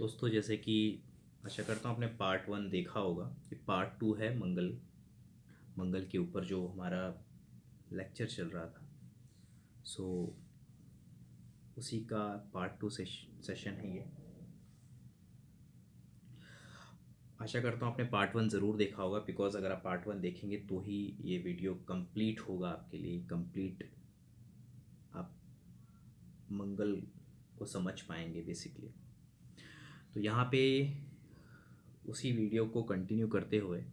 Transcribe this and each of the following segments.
दोस्तों, जैसे कि आशा करता हूँ आपने पार्ट 1 देखा होगा। कि पार्ट 2 है मंगल मंगल के ऊपर जो हमारा लेक्चर चल रहा था। सो उसी का पार्ट 2 सेशन है ये। आशा करता हूँ आपने पार्ट 1 ज़रूर देखा होगा, बिकॉज़ अगर आप पार्ट 1 देखेंगे तो ही ये वीडियो कंप्लीट होगा आपके लिए। कंप्लीट आप मंगल को समझ पाएंगे बेसिकली। तो यहाँ पे उसी वीडियो को कंटिन्यू करते हुए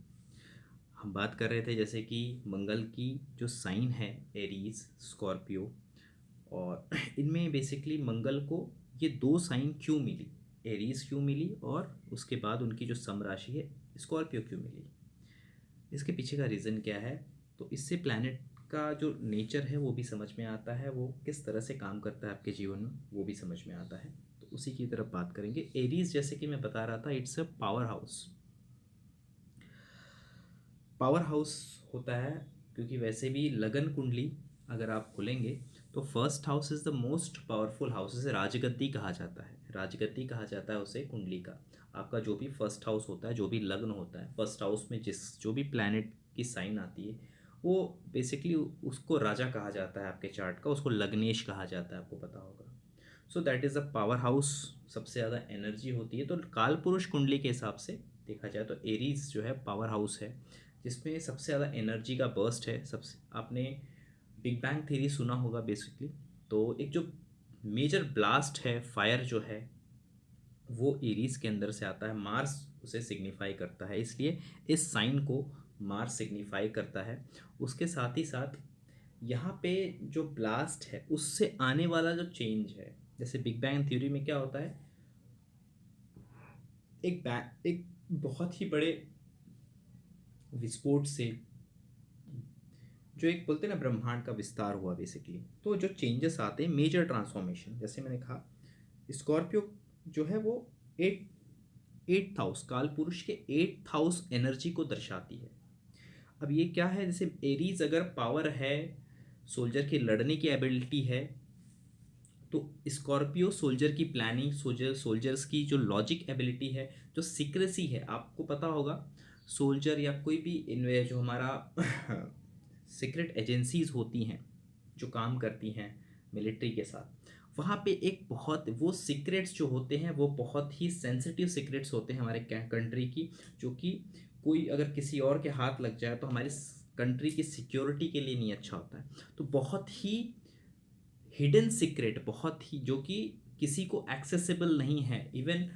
हम बात कर रहे थे, जैसे कि मंगल की जो साइन है एरीज, स्कॉर्पियो, और इनमें बेसिकली मंगल को ये दो साइन क्यों मिली, एरीज क्यों मिली और उसके बाद उनकी जो सम राशि है स्कॉर्पियो क्यों मिली, इसके पीछे का रीज़न क्या है। तो इससे प्लैनेट का जो नेचर है वो भी समझ में आता है, वो किस तरह से काम करता है आपके जीवन में वो भी समझ में आता है। तो उसी की तरफ बात करेंगे। एरीज, जैसे कि मैं बता रहा था, it's a power house. Power house होता है क्योंकि वैसे भी लगन कुंडली अगर आप खोलेंगे तो first house is the most powerful house. इसे राजगद्दी कहा जाता है, राजगद्दी कहा जाता है उसे कुंडली का। आपका जो भी फर्स्ट हाउस होता है, जो भी लग्न होता है, फर्स्ट हाउस में जो भी प्लैनेट की साइन आती है वो बेसिकली उसको राजा कहा जाता है आपके चार्ट का, उसको लग्नेश कहा जाता है, आपको पता होगा। So that is a power house, सबसे ज़्यादा एनर्जी होती है। तो काल पुरुष कुंडली के हिसाब से देखा जाए तो एरीज जो है पावर हाउस है, जिसमें सबसे ज़्यादा एनर्जी का बर्स्ट है। सबसे आपने बिग बैंग थ्योरी सुना होगा बेसिकली। तो एक जो मेजर ब्लास्ट है, फायर जो है, वो एरीज के अंदर से आता है। मार्स उसे सिग्निफाई करता है, इसलिए इस साइन को मार्स सिग्निफाई करता है। उसके साथ ही साथ यहाँ पे जो ब्लास्ट है उससे आने वाला जो चेंज है, जैसे बिग बैंग थ्योरी में क्या होता है, एक बहुत ही बड़े विस्फोट से जो एक बोलते हैं ना ब्रह्मांड का विस्तार हुआ बेसिकली। तो जो चेंजेस आते हैं, मेजर ट्रांसफॉर्मेशन, जैसे मैंने कहा स्कॉर्पियो जो है वो एट हाउस, काल पुरुष के एट हाउस एनर्जी को दर्शाती है। अब ये क्या है, जैसे एरीज अगर पावर है, सोल्जर की लड़ने की एबिलिटी है, तो स्कॉर्पियो सोल्जर की प्लानिंग, सोल्जर्स की जो लॉजिक एबिलिटी है, जो सीक्रेसी है, आपको पता होगा सोल्जर या कोई भी जो हमारा सीक्रेट एजेंसीज होती हैं जो काम करती हैं मिलिट्री के साथ, वहाँ पे एक बहुत वो सीक्रेट्स जो होते हैं वो बहुत ही सेंसिटिव सीक्रेट्स होते हैं हमारे कंट्री की, जो कि कोई अगर किसी और के हाथ लग जाए तो हमारी कंट्री की सिक्योरिटी के लिए नहीं अच्छा होता है। तो बहुत ही हिडन सीक्रेट, बहुत ही जो कि किसी को एक्सेसिबल नहीं है, इवन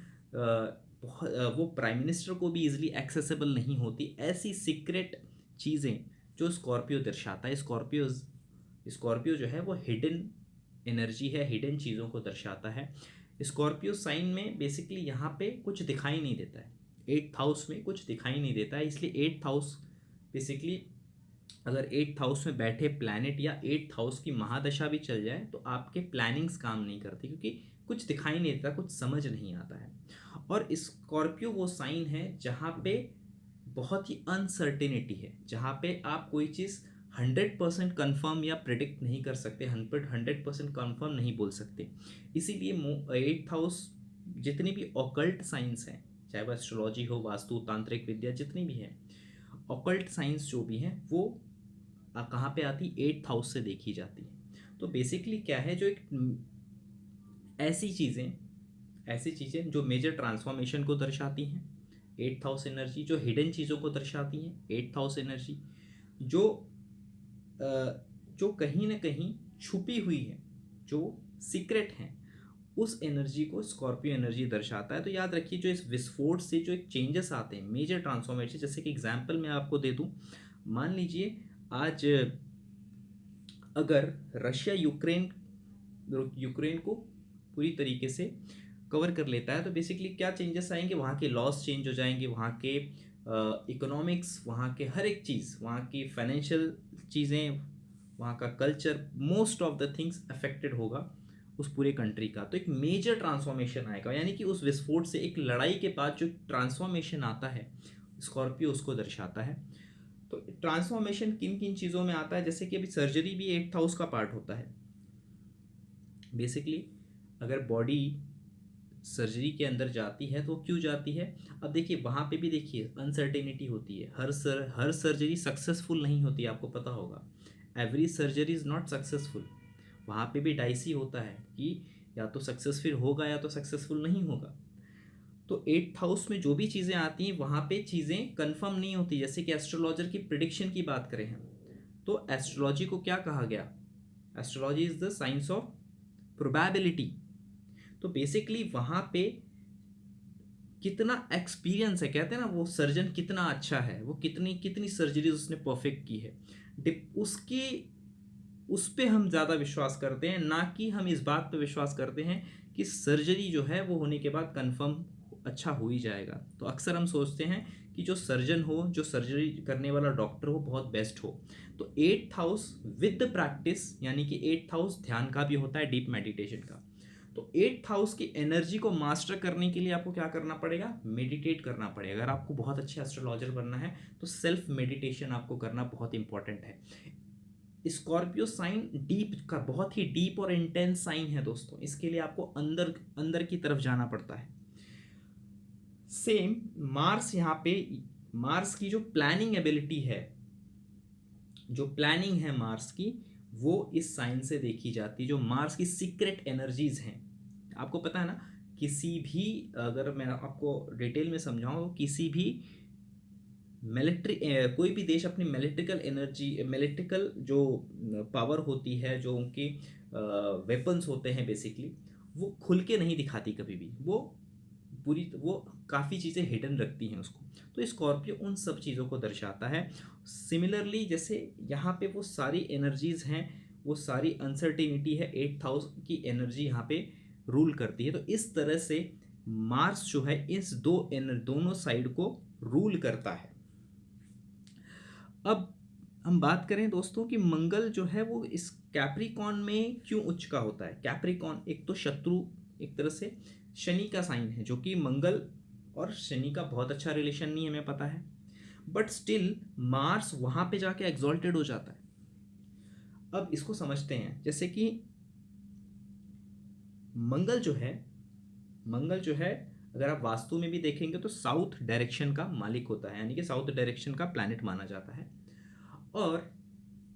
वो प्राइम मिनिस्टर को भी इजीली एक्सेसिबल नहीं होती, ऐसी सीक्रेट चीज़ें जो स्कॉर्पियो दर्शाता है। स्कॉर्पियो जो है वो हिडन एनर्जी है, हिडन चीज़ों को दर्शाता है। स्कॉर्पियो साइन में बेसिकली यहाँ पे कुछ दिखाई नहीं देता है, एट्थ हाउस में कुछ दिखाई नहीं देता है, इसलिए एट्थ हाउस बेसिकली अगर एट्थ हाउस में बैठे प्लैनेट या एट्थ हाउस की महादशा भी चल जाए तो आपके प्लानिंग्स काम नहीं करती, क्योंकि कुछ दिखाई नहीं देता, कुछ समझ नहीं आता है। और स्कॉर्पियो वो साइन है जहाँ पे बहुत ही अनसर्टेनिटी है, जहाँ पे आप कोई चीज़ 100% कन्फर्म या प्रिडिक्ट नहीं कर सकते, 100% कन्फर्म नहीं बोल सकते। इसीलिए एट्थ हाउस जितनी भी ऑकल्ट साइंस हैं, चाहे वह एस्ट्रोलॉजी हो, वास्तु, तांत्रिक विद्या, जितनी भी हैं ऑकल्ट साइंस जो भी हैं, वो कहाँ पे आती, एट्थ हाउस से देखी जाती है। तो बेसिकली क्या है, जो एक ऐसी चीज़ें ऐसी चीज़ें जो मेजर ट्रांसफॉर्मेशन को दर्शाती हैं, एट्थ हाउस एनर्जी, जो हिडन चीज़ों को दर्शाती हैं, एट्थ हाउस एनर्जी, जो जो कहीं ना कहीं छुपी हुई है, जो सीक्रेट हैं, उस एनर्जी को स्कॉर्पियो एनर्जी दर्शाता है। तो याद रखिए, जो इस विस्फोट से जो एक चेंजेस आते हैं, मेजर ट्रांसफॉर्मेशन, जैसे कि एग्जांपल मैं आपको दे दूं, मान लीजिए आज अगर रशिया यूक्रेन को पूरी तरीके से कवर कर लेता है तो बेसिकली क्या चेंजेस आएंगे, वहाँ के लॉस चेंज हो जाएंगे, वहाँ के इकोनॉमिक्स, वहाँ के हर एक चीज़, वहाँ की फाइनेंशियल चीज़ें, वहाँ का culture, most of the things affected होगा उस पूरे कंट्री का। तो एक मेजर ट्रांसफॉर्मेशन आएगा, यानी कि उस विस्फोट से, एक लड़ाई के बाद जो ट्रांसफॉर्मेशन आता है, स्कॉर्पियो उसको दर्शाता है। तो ट्रांसफॉर्मेशन किन किन चीज़ों में आता है, जैसे कि अभी सर्जरी भी एट्थ हाउस का पार्ट होता है बेसिकली। अगर बॉडी सर्जरी के अंदर जाती है तो क्यों जाती है? अब देखिए वहाँ पे भी देखिए अनसर्टेनिटी होती है, हर सर्जरी सक्सेसफुल नहीं होती, आपको पता होगा। Every surgery is not successful. वहाँ पे भी डाइसी होता है कि या तो सक्सेसफुल होगा या तो सक्सेसफुल नहीं होगा। तो 8th हाउस में जो भी चीज़ें आती हैं वहाँ पे चीज़ें कंफर्म नहीं होती। जैसे कि एस्ट्रोलॉजर की प्रिडिक्शन की बात करें हम, तो एस्ट्रोलॉजी को क्या कहा गया? Astrology is the science of probability. तो बेसिकली वहाँ पे कितना एक्सपीरियंस है, कहते हैं ना वो सर्जन कितना अच्छा है, वो कितनी कितनी सर्जरीज उसने परफेक्ट की है, डिप उसकी उस पे हम ज़्यादा विश्वास करते हैं, ना कि हम इस बात पे विश्वास करते हैं कि सर्जरी जो है वो होने के बाद कंफर्म अच्छा हो ही जाएगा। तो अक्सर हम सोचते हैं कि जो सर्जन हो, जो सर्जरी करने वाला डॉक्टर हो, बहुत बेस्ट हो। तो 8th हाउस विद प्रैक्टिस, यानी कि 8th हाउस ध्यान का भी होता है, डीप मेडिटेशन का। तो 8th हाउस की एनर्जी को मास्टर करने के लिए आपको क्या करना पड़ेगा? मेडिटेट करना पड़ेगा। अगर आपको बहुत अच्छे एस्ट्रोलॉजर बनना है तो सेल्फ मेडिटेशन आपको करना बहुत इंपॉर्टेंट है। स्कॉर्पियो साइन डीप का, बहुत ही डीप और इंटेंस साइन है दोस्तों। इसके लिए आपको अंदर अंदर की तरफ जाना पड़ता है। सेम मार्स, यहाँ पे मार्स की जो प्लानिंग एबिलिटी है, जो प्लानिंग है मार्स की, वो इस साइन से देखी जाती है। जो मार्स की सीक्रेट एनर्जीज हैं, आपको पता है ना, किसी भी, अगर मैं आपको डिटेल में समझाऊं तो किसी भी मिलिट्री, कोई भी देश अपनी मिलिट्रिकल एनर्जी, मिलिट्रिकल जो पावर होती है, जो उनके वेपन्स होते हैं बेसिकली, वो खुल के नहीं दिखाती कभी भी। वो काफ़ी चीज़ें हिडन रखती हैं उसको। तो स्कॉर्पियो उन सब चीज़ों को दर्शाता है। सिमिलरली जैसे यहाँ पे वो सारी एनर्जीज हैं, वो सारी अनसर्टेनिटी है, 8th हाउस की एनर्जी यहाँ पे रूल करती है। तो इस तरह से मार्स जो है इस दोनों साइड को रूल करता है। अब हम बात करें दोस्तों कि मंगल जो है वो इस कैप्रिकॉन में क्यों उच्च का होता है? कैप्रिकॉन एक तो शत्रु, एक तरह से शनि का साइन है, जो कि मंगल और शनि का बहुत अच्छा रिलेशन नहीं है, हमें पता है, बट स्टिल मार्स वहां पे जाके एग्जॉल्टेड हो जाता है। अब इसको समझते हैं, जैसे कि मंगल जो है, मंगल जो है अगर आप वास्तु में भी देखेंगे तो साउथ डायरेक्शन का मालिक होता है, यानी कि साउथ डायरेक्शन का प्लैनेट माना जाता है। और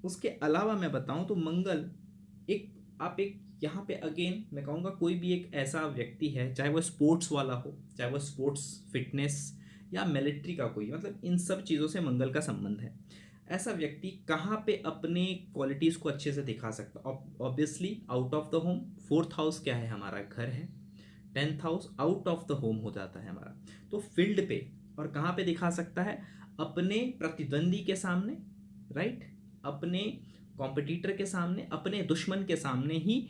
उसके अलावा मैं बताऊं तो मंगल एक, आप एक यहाँ पे अगेन मैं कहूँगा, कोई भी एक ऐसा व्यक्ति है, चाहे वो स्पोर्ट्स वाला हो, चाहे वो स्पोर्ट्स फिटनेस या मिलिट्री का कोई, मतलब इन सब चीज़ों से मंगल का संबंध है। ऐसा व्यक्ति कहाँ पे अपने क्वालिटीज़ को अच्छे से दिखा सकता? Obviously out of the home. 4th house क्या है? हमारा घर है। 10th house out of the home हो जाता है हमारा, तो फील्ड पे। और कहाँ पे दिखा सकता है? अपने प्रतिद्वंदी के सामने, राइट, अपने कॉम्पिटिटर के सामने, अपने दुश्मन के सामने ही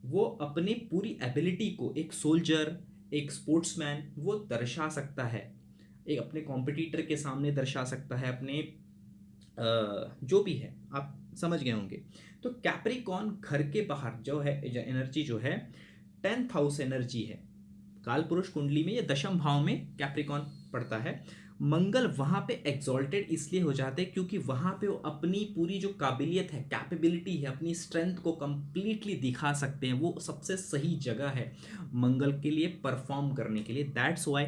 वो अपनी पूरी एबिलिटी को, एक सोल्जर, एक स्पोर्ट्समैन, वो दर्शा सकता है। एक अपने कॉम्पिटिटर के सामने दर्शा सकता है, अपने जो भी है, आप समझ गए होंगे। तो कैप्रिकॉन घर के बाहर जो है, एनर्जी जो है 10th हाउस एनर्जी है। काल पुरुष कुंडली में ये दशम भाव में कैप्रिकॉन पड़ता है। मंगल वहां पे एग्जॉल्टेड इसलिए हो जाते हैं क्योंकि वहां पे वो अपनी पूरी जो काबिलियत है, कैपेबिलिटी है, अपनी स्ट्रेंथ को कंप्लीटली दिखा सकते हैं। वो सबसे सही जगह है मंगल के लिए परफॉर्म करने के लिए। That's why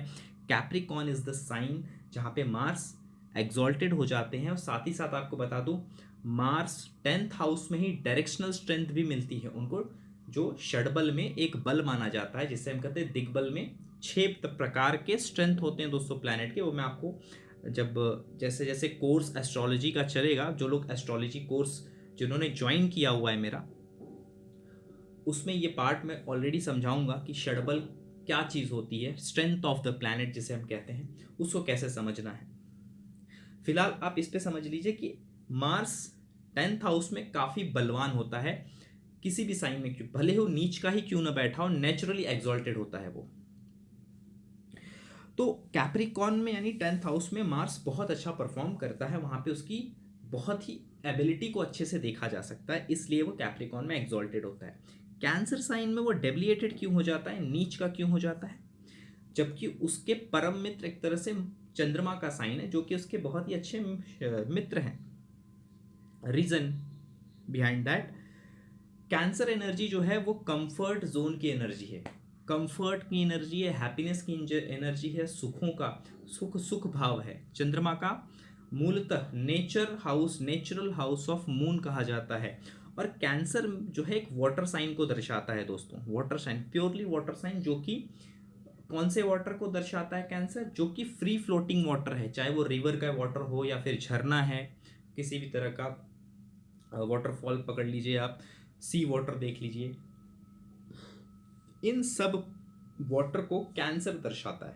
Capricorn is the sign जहाँ पे मार्स एग्जॉल्टेड हो जाते हैं। और साथ ही साथ आपको बता दूं, मार्स 10th हाउस में ही डायरेक्शनल स्ट्रेंथ भी मिलती है उनको, जो षडबल में एक बल माना जाता है, जिसे हम कहते हैं दिग्बल में 6 प्रकार के स्ट्रेंथ होते हैं दोस्तों प्लैनेट के। वो मैं आपको जब जैसे जैसे कोर्स एस्ट्रोलॉजी का चलेगा, जो लोग एस्ट्रोलॉजी कोर्स जिन्होंने ज्वाइन किया हुआ है मेरा, उसमें ये पार्ट मैं ऑलरेडी समझाऊंगा कि षडबल क्या चीज़ होती है, स्ट्रेंथ ऑफ द प्लैनेट जिसे हम कहते हैं, उसको कैसे समझना है। फिलहाल आप इस पे समझ लीजिए कि मार्स 10th हाउस में काफ़ी बलवान होता है। किसी भी साइन में क्यों, भले हो नीच का ही क्यों ना बैठा हो, नेचुरली एग्जॉल्टेड होता है वो। तो कैप्रिकॉन में यानी 10th हाउस में मार्स बहुत अच्छा परफॉर्म करता है, वहां पे उसकी बहुत ही एबिलिटी को अच्छे से देखा जा सकता है, इसलिए वो कैप्रिकॉन में एग्जॉल्टेड होता है। कैंसर साइन में वो डेबिलिएटेड क्यों हो जाता है, नीच का क्यों हो जाता है? जबकि उसके परम मित्र एक तरह से चंद्रमा का साइन है, जो कि उसके बहुत ही अच्छे मित्र हैं। Reason behind that, Cancer energy जो है वो कंफर्ट जोन की एनर्जी है। कंफर्ट की एनर्जी है, हैप्पीनेस की एनर्जी है, सुखों का सुख भाव है। चंद्रमा का मूलतः नेचुरल हाउस ऑफ मून कहा जाता है। और कैंसर जो है एक वाटर साइन को दर्शाता है दोस्तों, water sign, purely water sign, जो कि कौन से वाटर को दर्शाता है कैंसर? जो कि फ्री फ्लोटिंग वाटर है, चाहे वो रिवर का वाटर हो या फिर झरना है, किसी भी तरह का वाटरफॉल पकड़ लीजिए आप, सी वाटर देख लीजिए, इन सब वाटर को कैंसर दर्शाता है,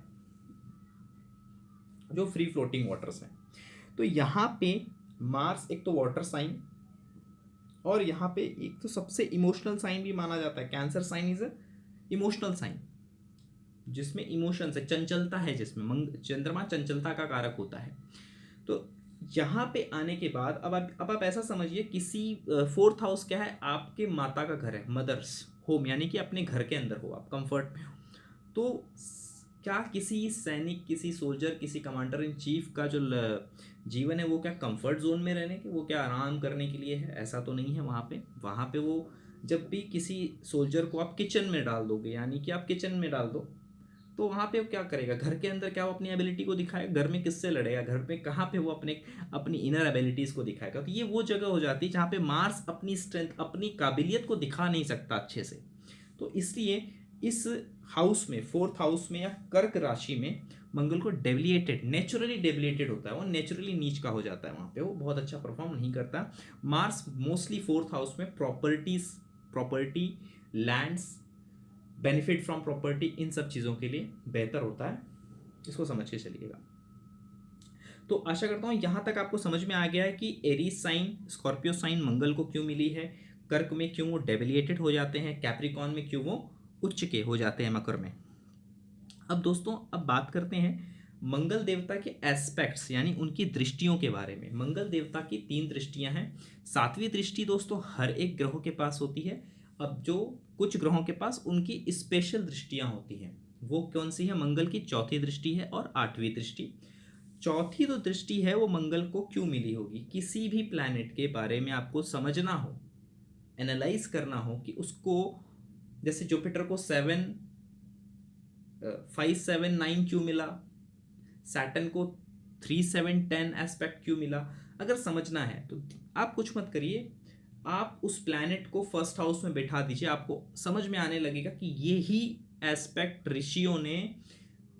जो फ्री फ्लोटिंग वाटर्स हैं। तो यहाँ पे मार्स एक तो वाटर साइन, और यहाँ पे एक तो सबसे इमोशनल साइन भी माना जाता है। Cancer sign is a emotional sign, जिसमें इमोशंस है, चंचलता है, जिसमें चंद्रमा चंचलता का कारक होता है। तो यहाँ पे आने के बाद अब आप ऐसा समझिए, किसी फोर्थ हाउस क्या है? आपके माता का घर है, मदर्स होम, यानी कि अपने घर के अंदर हो, आप कंफर्ट में हो। तो क्या किसी सैनिक, किसी सोल्जर, किसी कमांडर इन चीफ का जो जीवन है वो क्या कंफर्ट जोन में रहने के, वो क्या आराम करने के लिए है? ऐसा तो नहीं है। वहाँ पे वो, जब भी किसी सोल्जर को आप किचन में डाल दोगे, यानी कि आप किचन में डाल दो, तो वहाँ पे वो क्या करेगा? घर के अंदर क्या वो अपनी एबिलिटी को दिखाएगा? घर में किससे लड़ेगा? घर पे कहाँ पे वो अपनी इनर एबिलिटीज़ को दिखाएगा? तो ये वो जगह हो जाती है जहाँ पे मार्स अपनी स्ट्रेंथ, अपनी काबिलियत को दिखा नहीं सकता अच्छे से। तो इसलिए इस हाउस में, फोर्थ हाउस में या कर्क राशि में, मंगल को नेचुरली डेबिलिटेड होता है, वो नेचुरली नीच का हो जाता है। वहाँ पे वो बहुत अच्छा परफॉर्म नहीं करता। मार्स मोस्टली फोर्थ हाउस में property, lands, benefit from property, इन सब चीज़ों के लिए बेहतर होता है। इसको समझ के चलिएगा। तो आशा करता हूँ यहाँ तक आपको समझ में आ गया है कि एरीज साइन, स्कॉर्पियो साइन मंगल को क्यों मिली है, कर्क में क्यों वो डेबिलिएटेड हो जाते हैं, कैप्रिकॉन में क्यों वो उच्च के हो जाते हैं, मकर में। अब दोस्तों, अब बात करते हैं मंगल देवता के एस्पेक्ट्स, यानी उनकी दृष्टियों के बारे में। मंगल देवता की 3 दृष्टियां हैं। 7वीं दृष्टि दोस्तों हर एक ग्रहों के पास होती है। अब जो कुछ ग्रहों के पास उनकी स्पेशल दृष्टियां होती हैं, वो कौन सी है? मंगल की 4थी दृष्टि है और 8वीं दृष्टि। चौथी जो दृष्टि है वो मंगल को क्यों मिली होगी? किसी भी प्लैनेट के बारे में आपको समझना हो, एनालाइज करना हो कि उसको, जैसे जुपिटर को 5 7 9 क्यों मिला, सैटर्न को 3 7 10 एस्पेक्ट क्यों मिला, अगर समझना है तो आप कुछ मत करिए, आप उस प्लैनेट को फर्स्ट हाउस में बैठा दीजिए, आपको समझ में आने लगेगा कि ये ही एस्पेक्ट ऋषियों ने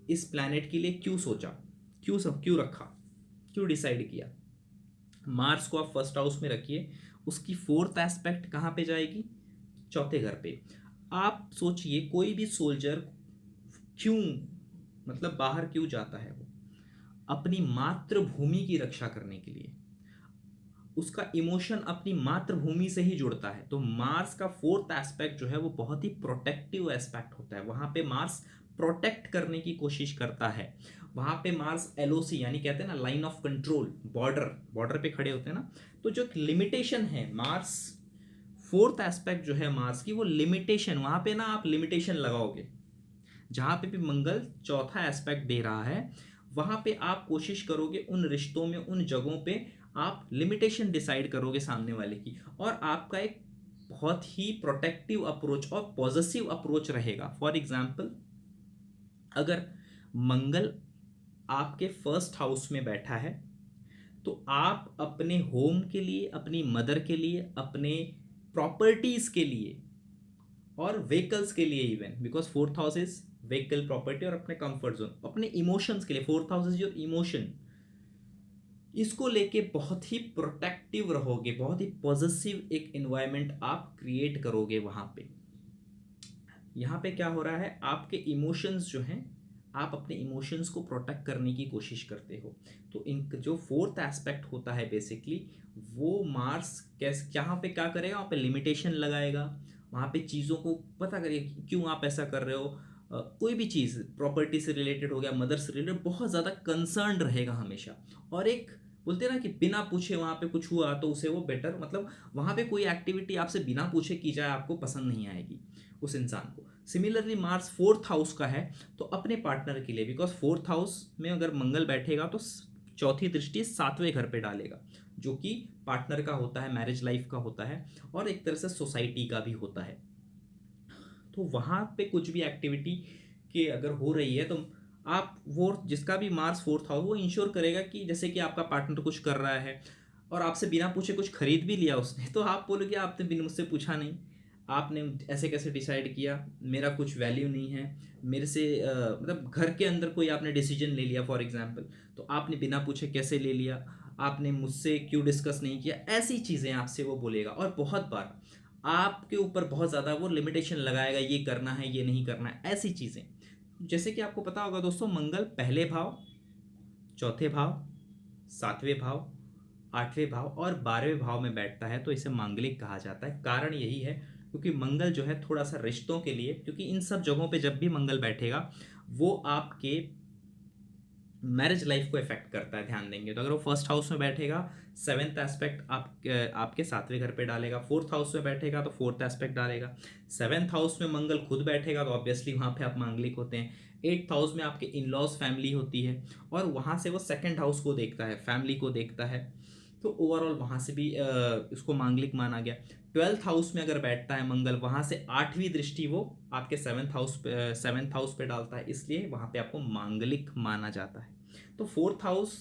इस प्लैनेट के लिए क्यों सोचा, क्यों रखा, क्यों डिसाइड किया। मार्स को आप फर्स्ट हाउस में रखिए, उसकी 4th एस्पेक्ट कहाँ पे जाएगी? 4थे घर पे। आप सोचिए, कोई भी सोल्जर क्यों, मतलब बाहर क्यों जाता है? वो अपनी मातृभूमि की रक्षा करने के लिए। उसका इमोशन अपनी मातृभूमि से ही जुड़ता है। तो मार्स का 4th एस्पेक्ट जो है वो बहुत ही प्रोटेक्टिव एस्पेक्ट होता है। वहां पे मार्स प्रोटेक्ट करने की कोशिश करता है। वहां पे मार्स एलओसी, यानी कहते हैं ना लाइन ऑफ कंट्रोल, बॉर्डर पे खड़े होते हैं ना। तो जो लिमिटेशन है, मार्स 4th एस्पेक्ट जो है मार्स की, वो लिमिटेशन, वहां पे ना आप लिमिटेशन लगाओगे। जहां पे भी मंगल 4था एस्पेक्ट दे रहा है, वहां पे आप कोशिश करोगे उन रिश्तों में, उन जगहों पे आप लिमिटेशन डिसाइड करोगे सामने वाले की, और आपका एक बहुत ही प्रोटेक्टिव अप्रोच और पॉजिटिव अप्रोच रहेगा। फॉर एग्जाम्पल, अगर मंगल आपके फर्स्ट हाउस में बैठा है, तो आप अपने होम के लिए, अपनी मदर के लिए, अपने प्रॉपर्टीज के लिए और व्हीकल्स के लिए, even because 4th house is vehicle, property और अपने कंफर्ट जोन, अपने इमोशंस के लिए 4th house is your emotion, इसको लेके बहुत ही प्रोटेक्टिव रहोगे, बहुत ही पॉजिटिव एक एनवायरनमेंट आप क्रिएट करोगे वहां पे। यहाँ पे क्या हो रहा है, आपके इमोशंस जो हैं, आप अपने इमोशंस को प्रोटेक्ट करने की कोशिश करते हो। तो इन जो 4th एस्पेक्ट होता है बेसिकली, वो मार्स कैसे, यहाँ पे क्या करेगा, वहाँ पे लिमिटेशन लगाएगा, वहाँ पे चीज़ों को पता करिए क्यों आप ऐसा कर रहे हो। कोई भी चीज़ प्रॉपर्टी से रिलेटेड हो गया, मदर से रिलेटेड, बहुत ज़्यादा कंसर्न रहेगा हमेशा। और एक बोलते हैं ना कि बिना पूछे वहाँ पे कुछ हुआ तो उसे वो बेटर, मतलब वहाँ पे कोई एक्टिविटी आपसे बिना पूछे की जाए, आपको पसंद नहीं आएगी उस इंसान को। सिमिलरली मार्स 4th हाउस का है, तो अपने पार्टनर के लिए, बिकॉज 4th हाउस में अगर मंगल बैठेगा तो चौथी दृष्टि 7वें घर पे डालेगा, जो कि पार्टनर का होता है, मैरिज लाइफ का होता है, और एक तरह से सोसाइटी का भी होता है। तो वहाँ पे कुछ भी एक्टिविटी के अगर हो रही है तो आप वो जिसका भी मार्स फोर्थ हाउस वो इंश्योर करेगा कि जैसे कि आपका पार्टनर कुछ कर रहा है और आपसे बिना पूछे कुछ खरीद भी लिया उसने, तो आप बोलोगे आपने बिना मुझसे पूछा नहीं, आपने ऐसे कैसे डिसाइड किया, मेरा कुछ वैल्यू नहीं है, मेरे से मतलब घर के अंदर कोई आपने डिसीजन ले लिया फॉर एग्जांपल, तो आपने बिना पूछे कैसे ले लिया, आपने मुझसे क्यों डिस्कस नहीं किया, ऐसी चीज़ें आपसे वो बोलेगा। और बहुत बार आपके ऊपर बहुत ज़्यादा वो लिमिटेशन लगाएगा, ये करना है ये नहीं करना है, ऐसी चीज़ें। जैसे कि आपको पता होगा दोस्तों, मंगल पहले भाव, चौथे भाव, सातवें भाव, आठवें भाव और 12वें भाव में बैठता है, तो इसे मांगलिक कहा जाता है। कारण यही है क्योंकि मंगल जो है थोड़ा सा रिश्तों के लिए, क्योंकि इन सब जगहों पे जब भी मंगल बैठेगा वो आपके मैरिज लाइफ को इफेक्ट करता है। ध्यान देंगे तो अगर वो फर्स्ट हाउस में बैठेगा, सेवेंथ एस्पेक्ट आपके सातवें घर पे डालेगा, फोर्थ हाउस में बैठेगा तो फोर्थ एस्पेक्ट डालेगा, सेवेंथ हाउस में मंगल खुद बैठेगा तो ऑब्वियसली वहाँ पे आप मांगलिक होते हैं, एट्थ हाउस में आपके इन लॉज फैमिली होती है और वहाँ से वो सेकेंड हाउस को देखता है, फैमिली को देखता है, तो ओवरऑल वहाँ से भी इसको मांगलिक माना गया। ट्वेल्थ हाउस में अगर बैठता है मंगल, वहाँ से आठवीं दृष्टि वो आपके सेवेंथ हाउस पे डालता है, इसलिए वहाँ पे आपको मांगलिक माना जाता है। तो फोर्थ हाउस,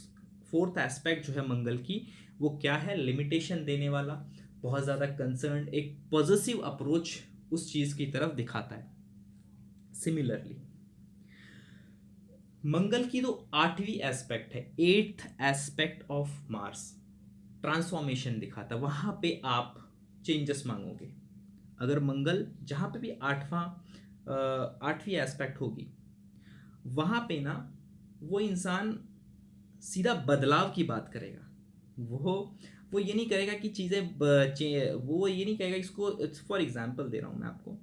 फोर्थ एस्पेक्ट जो है मंगल की, वो क्या है, लिमिटेशन देने वाला, बहुत ज़्यादा कंसर्न, एक पॉजिटिव अप्रोच उस चीज़ की तरफ दिखाता है। सिमिलरली मंगल की तो आठवीं एस्पेक्ट है, eighth aspect of Mars, transformation दिखाता है, वहां पे आप चेंजेस मांगोगे। अगर मंगल जहां पे भी आठवीं एस्पेक्ट होगी, वहां पे ना वो इंसान सीधा बदलाव की बात करेगा। वो ये नहीं करेगा कि वो ये नहीं कहेगा इसको। फॉर एग्जांपल दे रहा हूं मैं आपको,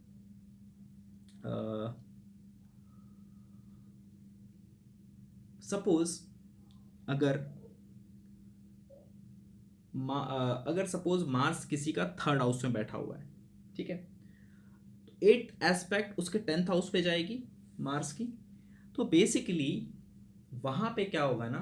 सपोज अगर अगर सपोज मार्स किसी का थर्ड हाउस में बैठा हुआ है, ठीक है, एट एस्पेक्ट उसके टेंथ हाउस पे जाएगी मार्स की, तो बेसिकली वहां पे क्या होगा ना,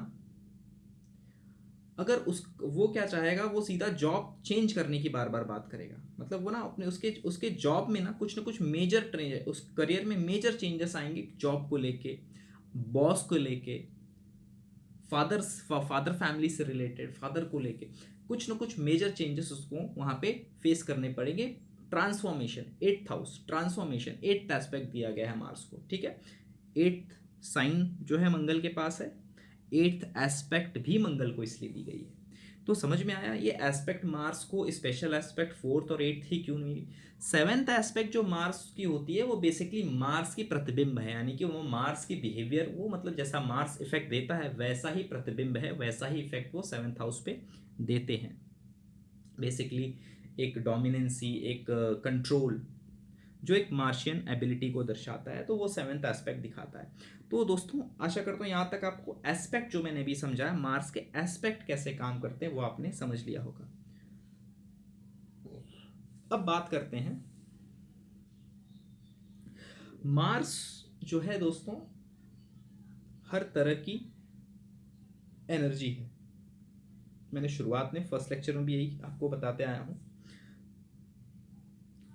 अगर उस वो क्या चाहेगा, वो सीधा जॉब चेंज करने की बार बार बात करेगा। मतलब वो ना अपने उसके उसके जॉब में ना कुछ मेजर उस करियर में मेजर चेंजेस आएंगे, जॉब को लेके, बॉस को लेके, फादर फैमिली से रिलेटेड, फादर को लेके कुछ ना कुछ मेजर चेंजेस उसको वहां पे फेस करने पड़ेंगे। Transformation, eighth house, transformation, eighth aspect दिया गया है मार्स को, ठीक है। एट्थ साइन जो है मंगल के पास है, एट्थ एस्पेक्ट भी मंगल को इसलिए दी गई है। तो समझ में आया ये एस्पेक्ट मार्स को स्पेशल एस्पेक्ट फोर्थ और एट्थ ही क्यों नहीं। सेवेंथ एस्पेक्ट जो मार्स की होती है वो बेसिकली मार्स की प्रतिबिंब है, यानी कि वो मार्स की बिहेवियर, वो मतलब जैसा मार्स इफेक्ट देता है वैसा ही प्रतिबिंब है, वैसा ही इफेक्ट वो सेवेंथ हाउस पे देते हैं। बेसिकली एक डोमिनेंसी, एक कंट्रोल जो एक मार्शियन एबिलिटी को दर्शाता है, तो वो सेवेंथ एस्पेक्ट दिखाता है। तो दोस्तों आशा करता हूँ यहाँ तक आपको एस्पेक्ट जो मैंने भी समझाया, मार्स के एस्पेक्ट कैसे काम करते हैं वो आपने समझ लिया होगा। अब बात करते हैं, मार्स जो है दोस्तों हर तरह की एनर्जी है। मैंने शुरुआत में फर्स्ट लेक्चर में भी यही आपको बताते आया हूं।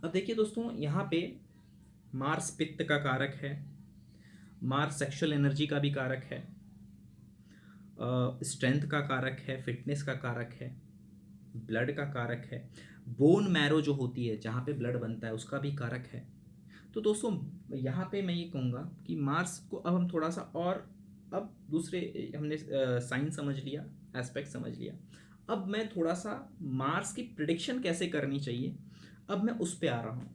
अब देखिए दोस्तों, यहाँ पे मार्स पित्त का कारक है, मार्स सेक्सुअल एनर्जी का भी कारक है, स्ट्रेंथ का कारक है, फिटनेस का कारक है, ब्लड का कारक है, बोन मैरो जो होती है जहाँ पे ब्लड बनता है उसका भी कारक है। तो दोस्तों यहाँ पे मैं ये कहूँगा कि मार्स को अब हम थोड़ा सा और, अब दूसरे हमने साइन समझ लिया, एस्पेक्ट समझ लिया, अब मैं थोड़ा सा मार्स की प्रिडिक्शन कैसे करनी चाहिए, अब मैं उस पे आ रहा हूँ।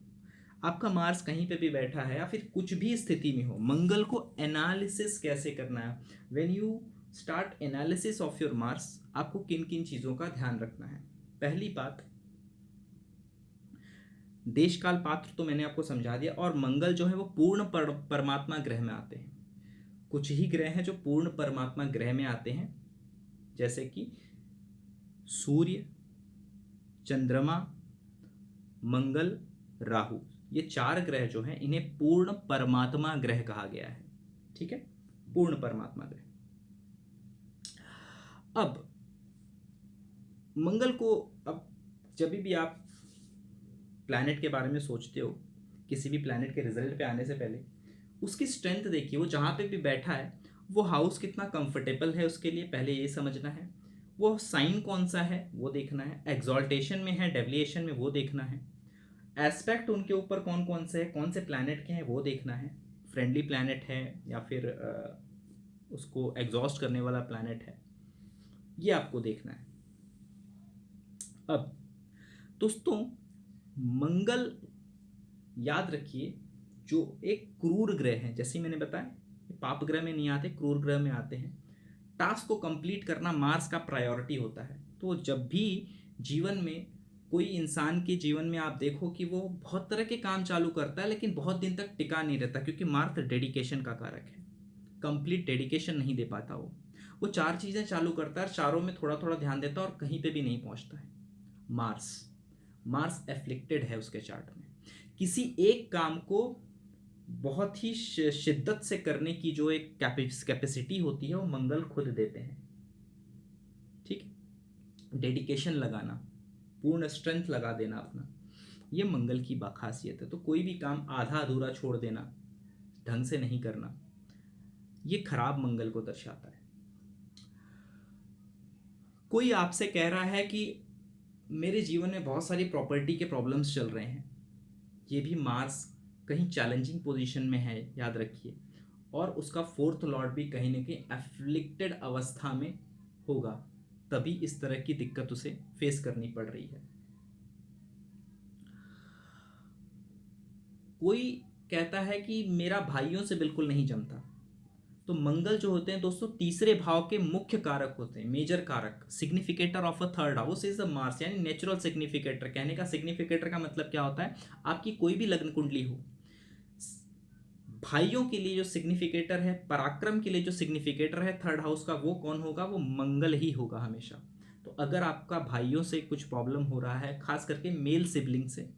आपका मार्स कहीं पे भी बैठा है या फिर कुछ भी स्थिति में हो, मंगल को एनालिसिस कैसे करना है। When you start analysis of your Mars, आपको किन किन चीज़ों का ध्यान रखना है। पहली बात, देश काल पात्र तो मैंने आपको समझा दिया, और मंगल जो है वो पूर्ण परमात्मा ग्रह में आते हैं। कुछ ही ग्रह हैं जो पूर्ण परमात्मा ग्रह में आते हैं, जैसे कि सूर्य, चंद्रमा, मंगल, राहु, ये चार ग्रह जो हैं इन्हें पूर्ण परमात्मा ग्रह कहा गया है, ठीक है, पूर्ण परमात्मा ग्रह। अब मंगल को, अब जब भी आप प्लैनेट के बारे में सोचते हो किसी भी प्लैनेट के रिजल्ट पे आने से पहले उसकी स्ट्रेंथ देखिए, वो जहाँ पे भी बैठा है वो हाउस कितना कंफर्टेबल है उसके लिए, पहले ये समझना है। वो साइन कौन सा है वो देखना है, एक्सॉल्टेशन में है, डेविएशन में, वो देखना है। एस्पेक्ट उनके ऊपर कौन कौन से है, कौन से प्लैनेट के हैं वो देखना है। फ्रेंडली प्लैनेट है या फिर उसको एग्जॉस्ट करने वाला प्लैनेट है, ये आपको देखना है। अब दोस्तों, मंगल याद रखिए जो एक क्रूर ग्रह है, जैसे मैंने बताया पाप ग्रह में नहीं आते, क्रूर ग्रह में आते हैं। टास्क को कंप्लीट करना मार्स का प्रायोरिटी होता है। तो जब भी जीवन में कोई इंसान के जीवन में आप देखो कि वो बहुत तरह के काम चालू करता है लेकिन बहुत दिन तक टिका नहीं रहता, क्योंकि मार्स डेडिकेशन का कारक है। कंप्लीट डेडिकेशन नहीं दे पाता वो चार चीज़ें चालू करता है, चारों में थोड़ा थोड़ा ध्यान देता है और कहीं पे भी नहीं पहुंचता है। मार्स मार्स एफ्लिक्टेड है उसके चार्ट में। किसी एक काम को बहुत ही शिद्दत से करने की जो एक कैपेसिटी होती है वो मंगल खुद देते हैं। ठीक है, डेडिकेशन लगाना, पूर्ण स्ट्रेंथ लगा देना अपना, ये मंगल की खासियत है। तो कोई भी काम आधा अधूरा छोड़ देना, ढंग से नहीं करना, ये खराब मंगल को दर्शाता है। कोई आपसे कह रहा है कि मेरे जीवन में बहुत सारी प्रॉपर्टी के प्रॉब्लम्स चल रहे हैं, ये भी मार्स कहीं चैलेंजिंग पोजीशन में है, याद रखिए। और उसका फोर्थ लॉर्ड भी कहीं ना कहीं एफ्लिक्टेड अवस्था में होगा, तभी इस तरह की दिक्कत उसे फेस करनी पड़ रही है। कोई कहता है कि मेरा भाइयों से बिल्कुल नहीं जमता, तो मंगल जो होते हैं दोस्तों तीसरे भाव के मुख्य कारक होते हैं, मेजर कारक, significator of a third house is the Mars, यानी नेचुरल सिग्निफिकेटर। कहने का सिग्निफिकेटर का मतलब क्या होता है, आपकी कोई भी लग्न कुंडली हो, भाइयों के लिए जो सिग्निफिकेटर है, पराक्रम के लिए जो सिग्निफिकेटर है थर्ड हाउस का, वो कौन होगा, वो मंगल ही होगा हमेशा। तो अगर आपका भाइयों से कुछ प्रॉब्लम हो रहा है, खास करके मेल सिबलिंग से,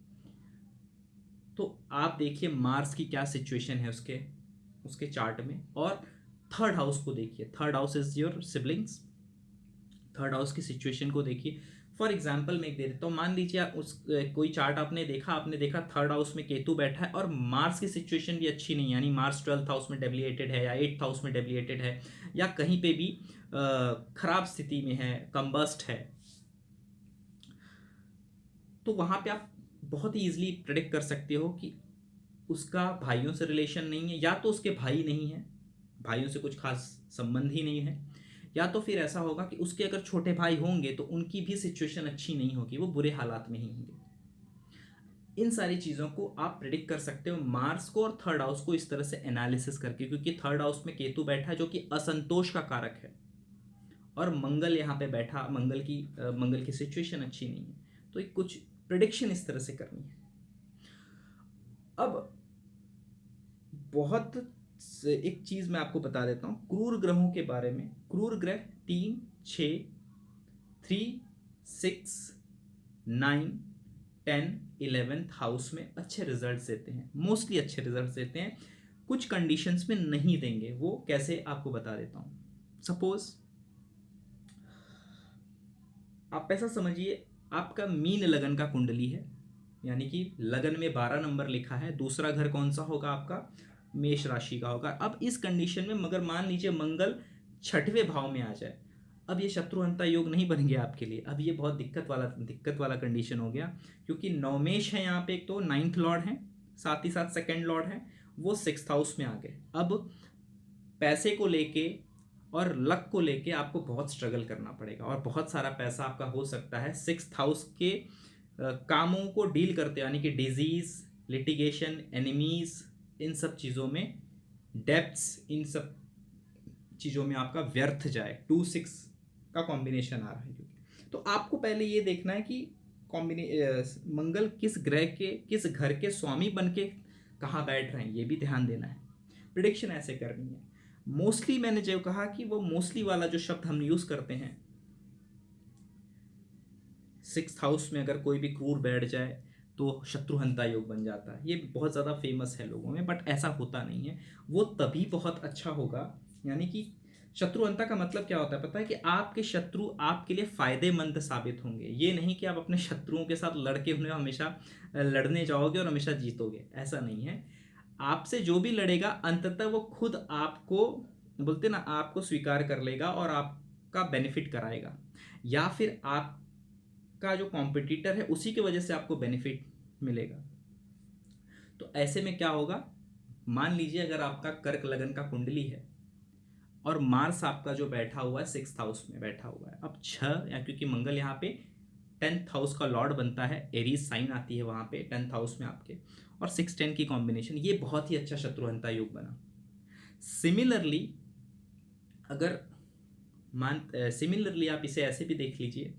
तो आप देखिए मार्स की क्या सिचुएशन है उसके उसके चार्ट में, और थर्ड हाउस को देखिए। Third house is your siblings, third house की सिचुएशन को देखिए। फॉर एग्जाम्पल मैं एक दे देता हूँ, मान लीजिए उस कोई चार्ट आपने देखा थर्ड हाउस में केतु बैठा है और मार्स की सिचुएशन भी अच्छी नहीं है, यानी मार्स 12th हाउस में डेबिलिएटेड है या 8th हाउस में डेबिलिएटेड है या कहीं पे भी खराब स्थिति में है, कंबस्ट है, तो वहाँ पे आप बहुत ही ईजिली प्रेडिक्ट कर सकते हो कि उसका भाइयों से रिलेशन नहीं है, या तो उसके भाई नहीं है, भाइयों से कुछ खास संबंध ही नहीं है, या तो फिर ऐसा होगा कि उसके अगर छोटे भाई होंगे तो उनकी भी सिचुएशन अच्छी नहीं होगी, वो बुरे हालात में ही होंगे। इन सारी चीज़ों को आप प्रिडिक्ट कर सकते हो मार्स को और थर्ड हाउस को इस तरह से एनालिसिस करके, क्योंकि थर्ड हाउस में केतु बैठा है जो कि असंतोष का कारक है, और मंगल यहाँ पे बैठा, मंगल की सिचुएशन अच्छी नहीं है, तो एक कुछ प्रिडिक्शन इस तरह से करनी है। अब बहुत एक चीज मैं आपको बता देता हूँ क्रूर ग्रहों के बारे में। क्रूर ग्रह 3, 6, 3, 6, 9, 10, 11th हाउस में अच्छे रिजल्ट्स देते हैं, मोस्टली अच्छे रिजल्ट्स देते हैं। कुछ कंडीशंस में नहीं देंगे, वो कैसे आपको बता देता हूँ। सपोज आप ऐसा समझिए, आपका मीन लगन का कुंडली है, यानी कि लगन में 12 नंबर लिखा है, दूसरा घर कौन सा होगा आपका, मेष राशि का होगा। अब इस कंडीशन में मगर मान लीजिए मंगल 6वें भाव में आ जाए, अब ये शत्रुहंता योग नहीं बन गया आपके लिए, अब ये बहुत दिक्कत वाला कंडीशन हो गया, क्योंकि नवमेश है यहाँ पे, एक तो 9th लॉर्ड है, साथ ही साथ 2nd लॉर्ड है, वो 6th हाउस में आ गए। अब पैसे को लेके और लक को लेके आपको बहुत स्ट्रगल करना पड़ेगा, और बहुत सारा पैसा आपका हो सकता है 6th हाउस के कामों को डील करते, यानी कि डिजीज, लिटिगेशन, एनिमीज, इन सब चीज़ों में, डेप्थ्स, इन सब चीज़ों में आपका व्यर्थ जाए। 2-6 का कॉम्बिनेशन आ रहा है, क्योंकि तो आपको पहले ये देखना है कि मंगल किस ग्रह के किस घर के स्वामी बन के कहाँ बैठ रहे हैं, ये भी ध्यान देना है। प्रिडिक्शन ऐसे करनी है। मोस्टली मैंने जो कहा कि वो मोस्टली वाला जो शब्द हम यूज करते हैं, 6th हाउस में अगर कोई भी क्रूर बैठ जाए तो शत्रुहंता योग बन जाता है, ये बहुत ज़्यादा फेमस है लोगों में, बट ऐसा होता नहीं है। वो तभी बहुत अच्छा होगा, यानी कि शत्रुअंता का मतलब क्या होता है पता है? कि आपके शत्रु आपके लिए फायदेमंद साबित होंगे। ये नहीं कि आप अपने शत्रुओं के साथ लड़के उन्हें हमेशा लड़ने जाओगे और हमेशा जीतोगे, ऐसा नहीं है। आपसे जो भी लड़ेगा अंततः वो खुद आपको, बोलते ना, आपको स्वीकार कर लेगा और आपका बेनिफिट कराएगा, या फिर आपका जो कॉम्पिटिटर है उसी की वजह से आपको बेनिफिट मिलेगा। तो ऐसे में क्या होगा, मान लीजिए अगर आपका कर्क लगन का कुंडली है और मार्स आपका जो बैठा हुआ है 6th हाउस में बैठा हुआ है, अब 6 या क्योंकि मंगल यहाँ पे 10th हाउस का लॉर्ड बनता है, एरीज साइन आती है वहाँ पे 10th हाउस में आपके, और 6-10 की कॉम्बिनेशन, ये बहुत ही अच्छा शत्रुहंता योग बना। सिमिलरली अगर सिमिलरली आप इसे ऐसे भी देख लीजिए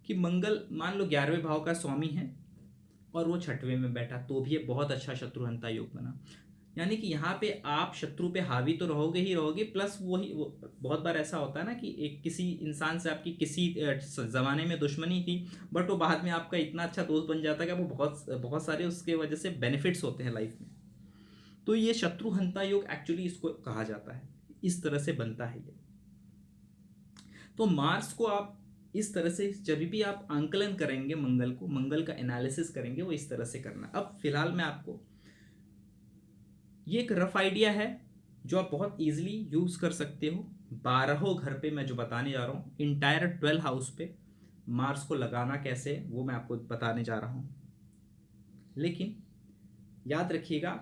कि मंगल मान लो 11वें भाव का स्वामी है और वो 6वें में बैठा, तो भी ये बहुत अच्छा शत्रुहंता योग बना। यानी कि यहाँ पे आप शत्रु पे हावी तो रहोगे ही रहोगे, प्लस वो बहुत बार ऐसा होता है ना कि एक किसी इंसान से आपकी किसी ज़माने में दुश्मनी थी, बट वो बाद में आपका इतना अच्छा दोस्त बन जाता है कि वो बहुत बहुत सारे उसके वजह से बेनिफिट्स होते हैं लाइफ में। तो ये शत्रुहंता योग एक्चुअली इसको कहा जाता है, इस तरह से बनता है ये। तो मार्स को आप इस तरह से जब भी आप आंकलन करेंगे मंगल को, मंगल का एनालिसिस करेंगे, वो इस तरह से करना। अब फिलहाल मैं आपको ये एक रफ आइडिया है जो आप बहुत इजीली यूज कर सकते हो 12 घर पे। मैं जो बताने जा रहा हूँ इंटायर 12 हाउस पे मार्स को लगाना कैसे, वो मैं आपको बताने जा रहा हूँ। लेकिन याद रखिएगा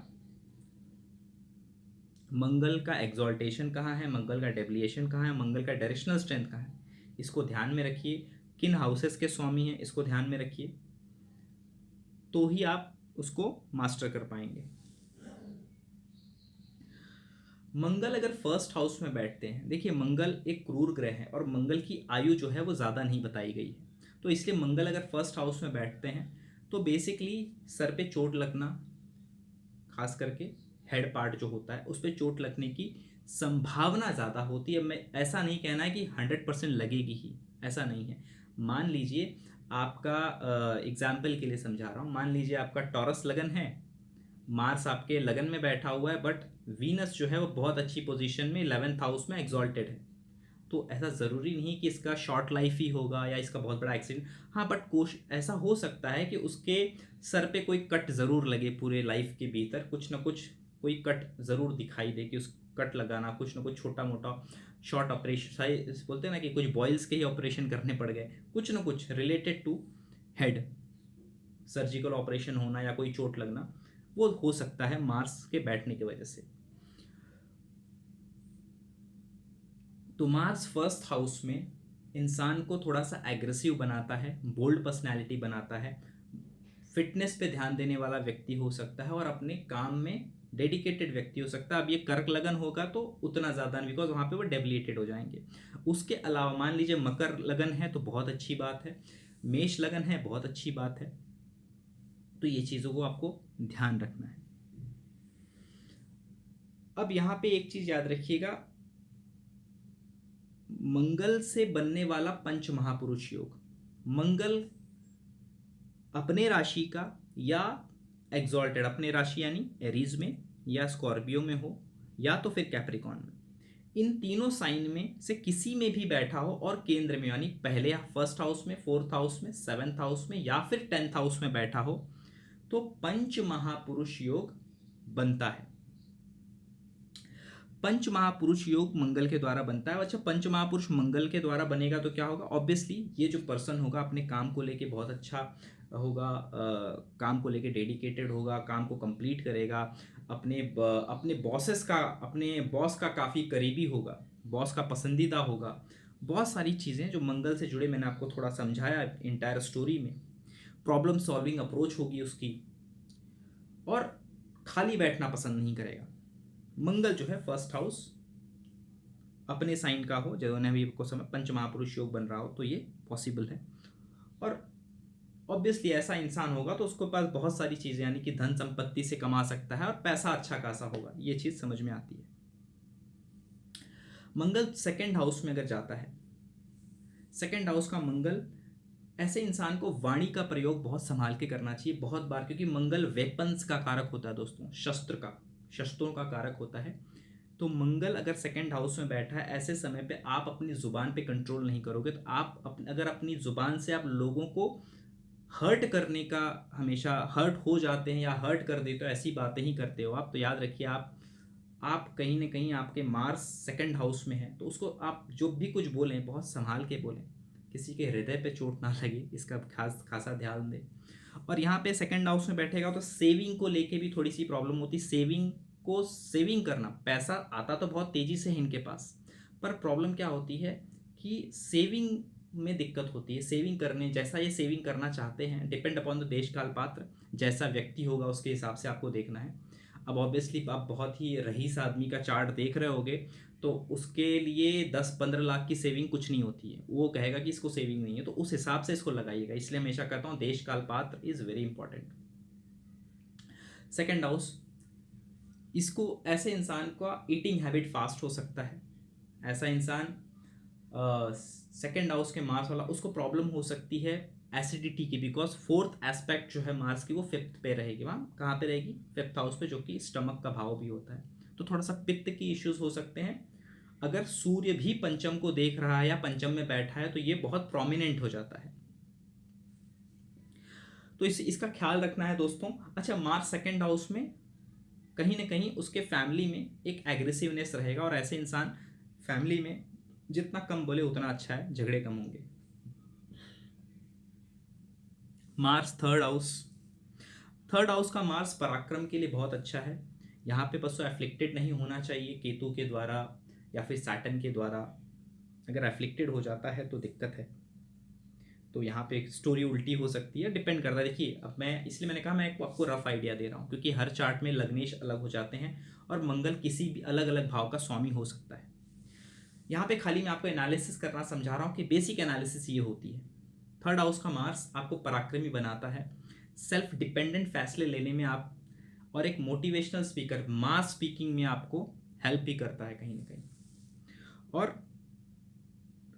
मंगल का एग्जॉल्टेशन कहाँ है, मंगल का डेविएशन कहाँ है, मंगल का डायरेक्शनल स्ट्रेंथ कहाँ है, इसको ध्यान में रखिए। किन हाउसेस के स्वामी हैं इसको ध्यान में रखिए, तो ही आप उसको मास्टर कर पाएंगे। मंगल अगर फर्स्ट हाउस में बैठते हैं, देखिए मंगल एक क्रूर ग्रह है और मंगल की आयु जो है वो ज़्यादा नहीं बताई गई है, तो इसलिए मंगल अगर फर्स्ट हाउस में बैठते हैं तो बेसिकली सर पे चोट लगना, खास करके हेड पार्ट जो होता है उस पर चोट लगने की संभावना ज़्यादा होती है। मैं ऐसा नहीं कहना है कि 100% लगेगी ही, ऐसा नहीं है। मान लीजिए आपका एग्जाम्पल के लिए समझा रहा हूँ, मान लीजिए आपका टॉरस लगन है, मार्स आपके लगन में बैठा हुआ है, बट वीनस जो है वो बहुत अच्छी पोजीशन में 11th हाउस में एग्जॉल्टेड है, तो ऐसा ज़रूरी नहीं कि इसका शॉर्ट लाइफ ही होगा या इसका बहुत बड़ा एक्सीडेंट। हाँ, बट कोश ऐसा हो सकता है कि उसके सर पे कोई कट ज़रूर लगे, पूरे लाइफ के भीतर कुछ ना कुछ कोई कट ज़रूर दिखाई दे, कि उस कट लगाना कुछ ना कुछ छोटा मोटा शॉर्ट ऑपरेशन, बोलते हैं ना कि कुछ बॉयल्स के ही ऑपरेशन करने पड़ गए, कुछ ना कुछ related to head surgical operation होना या कोई चोट लगना, वो हो सकता है मार्स के बैठने की वजह से। तो मार्स फर्स्ट हाउस में इंसान को थोड़ा सा एग्रेसिव बनाता है, बोल्ड पर्सनैलिटी बनाता है, फिटनेस पे ध्यान देने वाला व्यक्ति हो सकता है और अपने काम में डेडिकेटेड व्यक्ति हो सकता है। अब ये कर्क लगन होगा तो उतना ज़्यादा नहीं, बिकॉज वहाँ पे वो डेबिलिटेड हो जाएंगे। उसके अलावा मान लीजिए मकर लगन है तो बहुत अच्छी बात है, मेष लगन है बहुत अच्छी बात है, तो ये चीज़ों को आपको ध्यान रखना है। अब यहाँ पे एक चीज़ याद रखिएगा, मंगल से बनने वाला पंच महापुरुष योग, मंगल अपने राशि का या एग्जॉल्टेड अपने राशि यानी एरीज में या स्कॉर्पियो में हो या तो फिर कैप्रिकॉन में, इन तीनों साइन में से किसी में भी बैठा हो और केंद्र में यानी पहले फर्स्ट हाउस में, फोर्थ हाउस में, 7th हाउस में या फिर 10th हाउस में बैठा हो, तो पंच महापुरुष योग बनता है। पंच महापुरुष योग मंगल के द्वारा बनता है। अच्छा, पंच महापुरुष मंगल के द्वारा बनेगा तो क्या होगा, ऑब्वियसली ये जो पर्सन होगा अपने काम को लेके बहुत अच्छा होगा, काम को लेके डेडिकेटेड होगा, काम को कंप्लीट करेगा, अपने बॉसेस का, अपने बॉस का काफ़ी करीबी होगा, बॉस का पसंदीदा होगा, बहुत सारी चीज़ें जो मंगल से जुड़े मैंने आपको थोड़ा समझाया इंटायर स्टोरी में। प्रॉब्लम सॉल्विंग अप्रोच होगी उसकी, और खाली बैठना पसंद नहीं करेगा। मंगल जो है फर्स्ट हाउस अपने साइन का हो, जो ने भी आपको समय पंच महापुरुष योग बन रहा हो, तो ये पॉसिबल है। और ऑब्वियसली ऐसा इंसान होगा तो उसके पास बहुत सारी चीज़ें यानी कि धन संपत्ति से कमा सकता है और पैसा अच्छा खासा होगा, ये चीज़ समझ में आती है। मंगल सेकंड हाउस में अगर जाता है, सेकंड हाउस का मंगल, ऐसे इंसान को वाणी का प्रयोग बहुत संभाल के करना चाहिए बहुत बार, क्योंकि मंगल वेपन्स का कारक होता है दोस्तों, शस्त्रों का कारक होता है। तो मंगल अगर सेकंड हाउस में बैठा है, ऐसे समय पे आप अपनी ज़ुबान पे कंट्रोल नहीं करोगे तो आप अगर अपनी ज़ुबान से आप लोगों को हर्ट करने का, हमेशा हर्ट हो जाते हैं या हर्ट कर देते हो, ऐसी बातें ही करते हो आप, तो याद रखिए आप कहीं ना कहीं आपके मार्स सेकंड हाउस में है, तो उसको आप जो भी कुछ बोलें बहुत संभाल के बोलें, किसी के हृदय पे चोट ना लगे, इसका खासा ध्यान दें। और यहाँ पे सेकंड हाउस में बैठेगा तो सेविंग को लेके भी थोड़ी सी प्रॉब्लम होती। सेविंग करना, पैसा आता तो बहुत तेज़ी से है इनके पास, पर प्रॉब्लम क्या होती है कि सेविंग में दिक्कत होती है। सेविंग करने जैसा ये सेविंग करना चाहते हैं, डिपेंड अपॉन द देश काल पात्र, जैसा व्यक्ति होगा उसके हिसाब से आपको देखना है। अब ऑब्वियसली आप बहुत ही रईस आदमी का चार्ट देख रहे होगे तो उसके लिए 10-15 लाख की सेविंग कुछ नहीं होती है, वो कहेगा कि इसको सेविंग नहीं है, तो उस हिसाब से इसको लगाइएगा। इसलिए हमेशा कहता हूँ देश काल पात्र is very important. Second house, इसको ऐसे इंसान का ईटिंग हैबिट फास्ट हो सकता है। ऐसा इंसान सेकेंड हाउस के मार्स वाला, उसको प्रॉब्लम हो सकती है एसिडिटी की, बिकॉज फोर्थ एस्पेक्ट जो है मार्स की वो फिफ्थ पे रहेगी। वहाँ कहाँ पे रहेगी? फिफ्थ हाउस पे, जो कि स्टमक का भाव भी होता है। तो थोड़ा सा पित्त की इश्यूज हो सकते हैं। अगर सूर्य भी पंचम को देख रहा है या पंचम में बैठा है तो ये बहुत प्रोमिनेंट हो जाता है, तो इसका ख्याल रखना है दोस्तों। अच्छा, मार्स सेकेंड हाउस में कहीं ना कहीं उसके फैमिली में एक एग्रेसिवनेस रहेगा, और ऐसे इंसान फैमिली में जितना कम बोले उतना अच्छा है, झगड़े कम होंगे। मार्स थर्ड हाउस का मार्स पराक्रम के लिए बहुत अच्छा है। यहाँ पे बस एफ्लिक्टेड नहीं होना चाहिए केतु के द्वारा या फिर सैटर्न के द्वारा। अगर एफ्लिक्टेड हो जाता है तो दिक्कत है, तो यहाँ पे एक स्टोरी उल्टी हो सकती है, डिपेंड करता है। देखिए, अब मैंने कहा मैं आपको रफ आइडिया दे रहा हूँ, क्योंकि हर चार्ट में लग्नेश अलग हो जाते हैं और मंगल किसी भी अलग अलग भाव का स्वामी हो सकता है। यहाँ पे खाली मैं आपको एनालिसिस करना समझा रहा हूँ कि बेसिक एनालिसिस ये होती है। थर्ड हाउस का मार्स आपको पराक्रमी बनाता है, सेल्फ डिपेंडेंट फैसले लेने में आप, और एक मोटिवेशनल स्पीकर, मास स्पीकिंग में आपको हेल्प भी करता है कहीं ना कहीं। और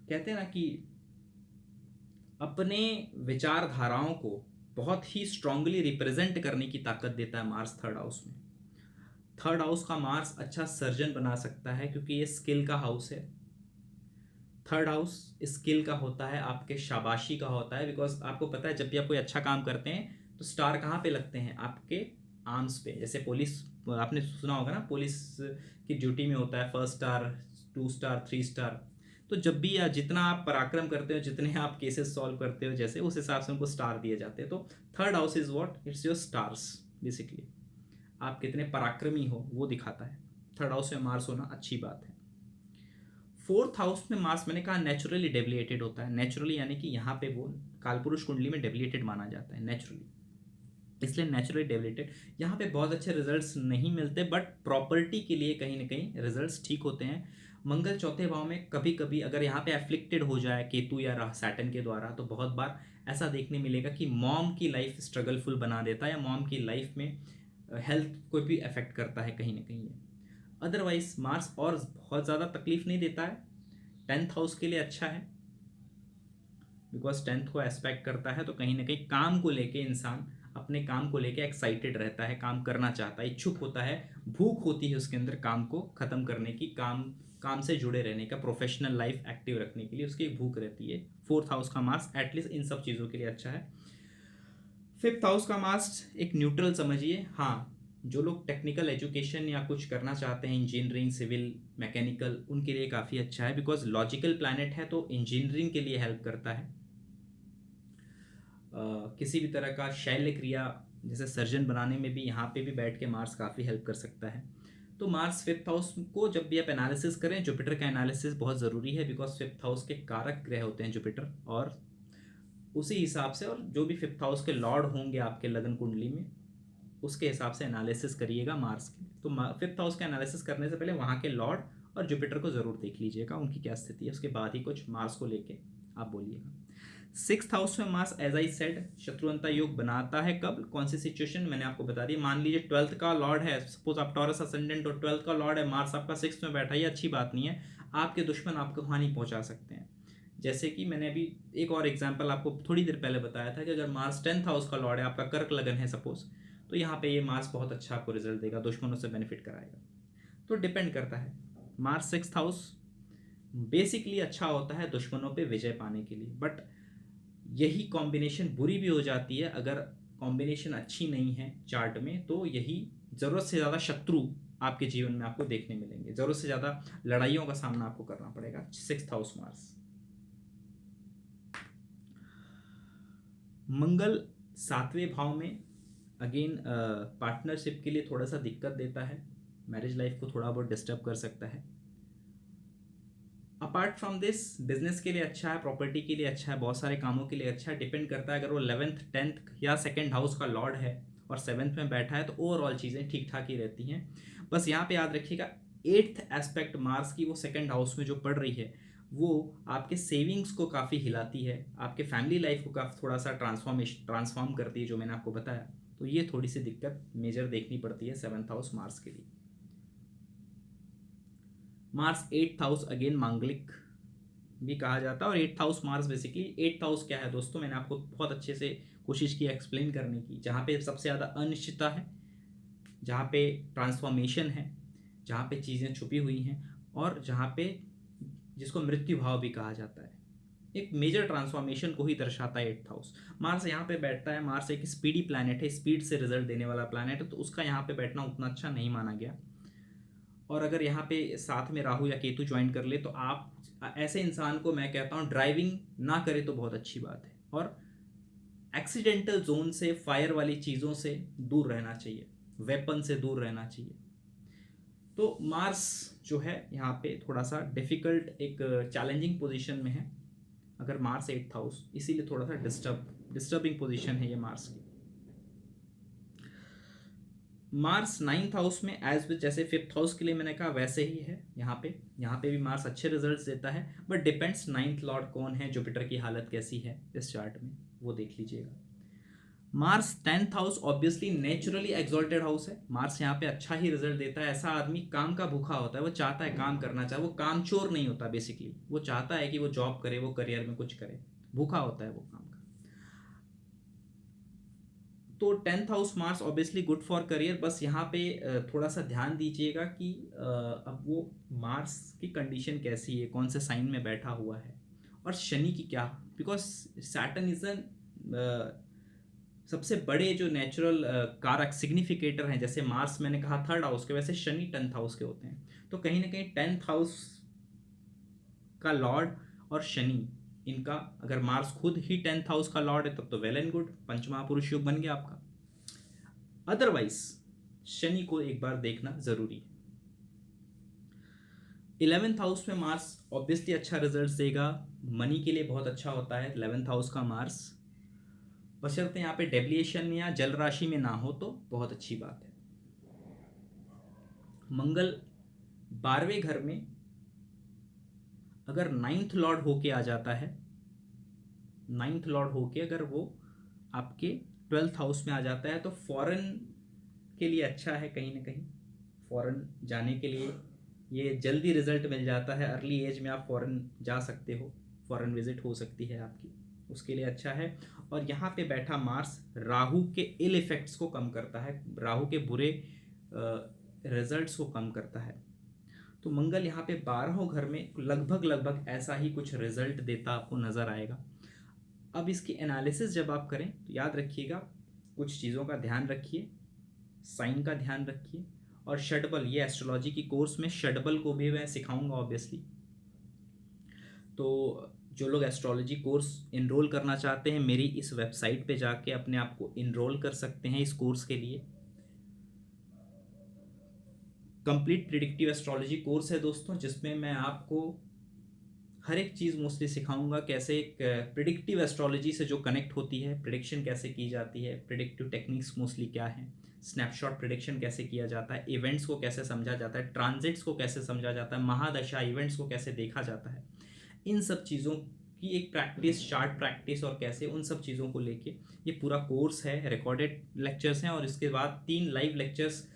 कहते हैं ना कि अपने विचारधाराओं को बहुत ही स्ट्रांगली रिप्रेजेंट करने की ताकत देता है मार्स थर्ड हाउस में। थर्ड हाउस का मार्स अच्छा सर्जन बना सकता है, क्योंकि ये स्किल का हाउस है। थर्ड हाउस स्किल का होता है, आपके शाबाशी का होता है, बिकॉज आपको पता है जब भी आप कोई अच्छा काम करते हैं तो स्टार कहाँ पे लगते हैं? आपके आर्म्स पे। जैसे पुलिस, आपने सुना होगा ना, पुलिस की ड्यूटी में होता है फर्स्ट स्टार, 2 स्टार, 3 स्टार। तो जब भी जितना आप पराक्रम करते हो, जितने आप केसेस सॉल्व करते हो, जैसे उस हिसाब से उनको स्टार दिए जाते हैं। तो third house is what? It's your stars basically. आप कितने पराक्रमी हो वो दिखाता है। थर्ड हाउस में मार्स होना अच्छी बात है। फोर्थ हाउस में मार्स, मैंने कहा, नेचुरली डेबिलिएटेड होता है। नेचुरली यानी कि यहाँ पे वो कालपुरुष कुंडली में डेबिलिएटेड माना जाता है नेचुरली, इसलिए नेचुरली डेबिलिटेड। यहाँ पे बहुत अच्छे रिजल्ट्स नहीं मिलते, बट प्रॉपर्टी के लिए कहीं ना कहीं रिजल्ट्स ठीक होते हैं। मंगल चौथे भाव में कभी कभी अगर यहाँ पे एफ्लिक्टेड हो जाए केतु या सैटर्न के द्वारा, तो बहुत बार ऐसा देखने मिलेगा कि मॉम की लाइफ स्ट्रगलफुल बना देता है, या मॉम की लाइफ में हेल्थ को भी अफेक्ट करता है कहीं ना कहीं। अदरवाइज मार्स और बहुत ज़्यादा तकलीफ नहीं देता है। 10th हाउस के लिए अच्छा है, बिकॉज 10th को एस्पेक्ट करता है, तो कहीं ना कहीं काम को लेके इंसान अपने काम को लेके एक्साइटेड रहता है, काम करना चाहता है, इच्छुक होता है, भूख होती है उसके अंदर काम को ख़त्म करने की, काम से जुड़े रहने का, प्रोफेशनल लाइफ एक्टिव रखने के लिए उसकी एक भूख रहती है। फोर्थ हाउस का मार्स एटलीस्ट इन सब चीज़ों के लिए अच्छा है। फिफ्थ हाउस का मार्स एक न्यूट्रल समझिए। हाँ, जो लोग टेक्निकल एजुकेशन या कुछ करना चाहते हैं, इंजीनियरिंग, सिविल, मैकेनिकल, उनके लिए काफ़ी अच्छा है, बिकॉज लॉजिकल प्लैनेट है तो इंजीनियरिंग के लिए हेल्प करता है। किसी भी तरह का शैल्य क्रिया जैसे सर्जन बनाने में भी यहाँ पे भी बैठ के मार्स काफ़ी हेल्प कर सकता है। तो मार्स फिफ्थ हाउस को जब भी आप एनालिसिस करें, जुपिटर का एनालिसिस बहुत ज़रूरी है, बिकॉज फिफ्थ हाउस के कारक ग्रह होते हैं जुपिटर, और उसी हिसाब से, और जो भी फिफ्थ हाउस के लॉर्ड होंगे आपके लगन कुंडली में, उसके हिसाब से एनालिसिस करिएगा मार्स की। तो फिफ्थ हाउस का एनालिसिस करने से पहले वहाँ के लॉर्ड और जुपिटर को ज़रूर देख लीजिएगा, उनकी क्या स्थिति है, उसके बाद ही कुछ मार्स को लेके आप बोलिएगा। सिक्स्थ हाउस में मार्स, एज आई सेड, शत्रुअंता योग बनाता है। कब, कौन सी सिचुएशन, मैंने आपको बता दी। मान लीजिए 12th का लॉर्ड है, सपोज आप टॉरस असेंडेंट और 12th का लॉर्ड है मार्स आपका 6th में बैठा है, ये अच्छी बात नहीं है। आपके दुश्मन आपको हानि पहुंचा सकते हैं। जैसे कि मैंने अभी एक और एग्जांपल आपको थोड़ी देर पहले बताया था कि अगर मार्स 10th हाउस का लॉर्ड है, आपका कर्क लगन है सपोज, तो यहाँ पे ये मार्स बहुत अच्छा आपको रिजल्ट देगा, दुश्मनों से बेनिफिट कराएगा। तो डिपेंड करता है। मार्स 6th हाउस बेसिकली अच्छा होता है दुश्मनों पे विजय पाने के लिए, बट यही कॉम्बिनेशन बुरी भी हो जाती है अगर कॉम्बिनेशन अच्छी नहीं है चार्ट में, तो यही ज़रूरत से ज़्यादा शत्रु आपके जीवन में आपको देखने मिलेंगे, ज़रूरत से ज़्यादा लड़ाइयों का सामना आपको करना पड़ेगा। 6th house Mars. मंगल 7वें भाव में अगेन पार्टनरशिप के लिए थोड़ा सा दिक्कत देता है, मैरिज लाइफ को थोड़ा बहुत डिस्टर्ब कर सकता है। अपार्ट फ्रॉम दिस बिजनेस के लिए अच्छा है, प्रॉपर्टी के लिए अच्छा है, बहुत सारे कामों के लिए अच्छा है। डिपेंड करता है अगर वो 11th 10th या 2nd हाउस का लॉर्ड है और 7th में बैठा है तो ओवरऑल चीज़ें ठीक ठाक ही रहती हैं। बस यहाँ पे याद रखिएगा 8th एस्पेक्ट मार्स की वो 2nd हाउस में जो पड़ रही है वो आपके सेविंग्स को काफ़ी हिलाती है, आपके फैमिली लाइफ को काफ़ी थोड़ा सा ट्रांसफॉर्म करती है, जो मैंने आपको बताया। तो ये थोड़ी सी दिक्कत मेजर देखनी पड़ती है 7th हाउस मार्स के लिए। मार्स 8th हाउस अगेन मांगलिक भी कहा जाता है, और 8th house Mars basically 8th house क्या है दोस्तों, मैंने आपको बहुत अच्छे से कोशिश की एक्सप्लेन करने की। जहाँ पे सबसे ज़्यादा अनिश्चितता है, जहाँ पे ट्रांसफॉर्मेशन है, जहाँ पे चीज़ें छुपी हुई हैं, और जहाँ पे जिसको मृत्यु भाव भी कहा जाता है, एक मेजर ट्रांसफॉर्मेशन को ही दर्शाता है 8th हाउस। मार्स यहाँ पे बैठता है, मार्स एक स्पीडी प्लैनेट है, स्पीड से रिजल्ट देने वाला प्लैनेट है, तो उसका यहाँ पे बैठना उतना अच्छा नहीं माना गया। और अगर यहाँ पे साथ में राहु या केतु ज्वाइन कर ले तो आप ऐसे इंसान को मैं कहता हूँ ड्राइविंग ना करे तो बहुत अच्छी बात है, और एक्सीडेंटल जोन से, फायर वाली चीज़ों से दूर रहना चाहिए, वेपन से दूर रहना चाहिए। तो मार्स जो है यहाँ पे थोड़ा सा डिफिकल्ट, एक चैलेंजिंग पोजीशन में है अगर मार्स 8th हाउस, इसीलिए थोड़ा सा डिस्टर्बिंग पोजीशन है ये मार्स की। मार्स 9th हाउस में एज विथ जैसे 5th हाउस के लिए मैंने कहा वैसे ही है, यहाँ पे भी मार्स अच्छे रिजल्ट्स देता है, बट डिपेंड्स 9th लॉर्ड कौन है, जुपिटर की हालत कैसी है इस चार्ट में, वो देख लीजिएगा। Mars 10th house obviously naturally exalted house है, मार्स यहाँ पे अच्छा ही रिजल्ट देता है। ऐसा आदमी काम का भूखा होता है, वो चाहता है काम करना चाहे, वो काम चोर नहीं होता बेसिकली, वो चाहता है कि वो जॉब करे, वो करियर में कुछ करे, भूखा होता है वो काम का। तो 10th house Mars obviously good for career, बस यहाँ पे थोड़ा सा ध्यान दीजिएगा कि अब वो मार्स की कंडीशन कैसी है, कौन से साइन में बैठा हुआ है, और शनि की क्या, बिकॉज सैटर्न इज एन सबसे बड़े जो नेचुरल कारक सिग्निफिकेटर हैं, जैसे मार्स मैंने कहा 3rd हाउस के, वैसे शनि 10th हाउस के होते हैं। तो कहीं ना कहीं 10th हाउस का लॉर्ड और शनि, इनका अगर मार्स खुद ही 10th हाउस का लॉर्ड है तब तो वेल एंड गुड, पंचमहापुरुष योग बन गया आपका। अदरवाइज शनि को एक बार देखना जरूरी है। 11th हाउस में मार्स ऑब्वियसली अच्छा रिजल्ट देगा, मनी के लिए बहुत अच्छा होता है 11th हाउस का मार्स, बशर्ते यहाँ पे डेविएशन में या जल राशि में ना हो तो बहुत अच्छी बात है। मंगल 12वें घर में अगर 9th लॉर्ड होके आ जाता है, 9th लॉर्ड होके अगर वो आपके 12th हाउस में आ जाता है तो फॉरेन के लिए अच्छा है, कहीं ना कहीं फॉरेन जाने के लिए ये जल्दी रिजल्ट मिल जाता है, अर्ली एज में आप फॉरेन जा सकते हो, फॉरेन विजिट हो सकती है आपकी, उसके लिए अच्छा है। और यहाँ पे बैठा मार्स राहु के इल इफेक्ट्स को कम करता है, राहु के बुरे रिजल्ट्स को कम करता है। तो मंगल यहाँ पे 12वें घर में लगभग ऐसा ही कुछ रिजल्ट देता आपको नजर आएगा। अब इसकी एनालिसिस जब आप करें तो याद रखिएगा, कुछ चीज़ों का ध्यान रखिए, साइन का ध्यान रखिए, और षडबल, ये एस्ट्रोलॉजी की कोर्स में षडबल को भी मैं सिखाऊंगा ऑब्वियसली। तो जो लोग एस्ट्रोलॉजी कोर्स इनरोल करना चाहते हैं मेरी इस वेबसाइट पे जाके अपने आप को इनरोल कर सकते हैं इस कोर्स के लिए। कंप्लीट प्रिडिक्टिव एस्ट्रोलॉजी कोर्स है दोस्तों, जिसमें मैं आपको हर एक चीज़ मोस्टली सिखाऊंगा, कैसे एक प्रिडिक्टिव एस्ट्रोलॉजी से जो कनेक्ट होती है, प्रिडिक्शन कैसे की जाती है, प्रिडिक्टिव टेक्निक्स मोस्टली क्या है, स्नैपशॉट प्रिडिक्शन कैसे किया जाता है, इवेंट्स को कैसे समझा जाता है, ट्रांजिट्स को कैसे समझा जाता है, महादशा इवेंट्स को कैसे देखा जाता है, इन सब चीज़ों की एक प्रैक्टिस, शार्ट प्रैक्टिस, और कैसे उन सब चीज़ों को लेके ये पूरा कोर्स है। रिकॉर्डेड लेक्चर्स हैं और इसके बाद 3 लाइव लेक्चर्स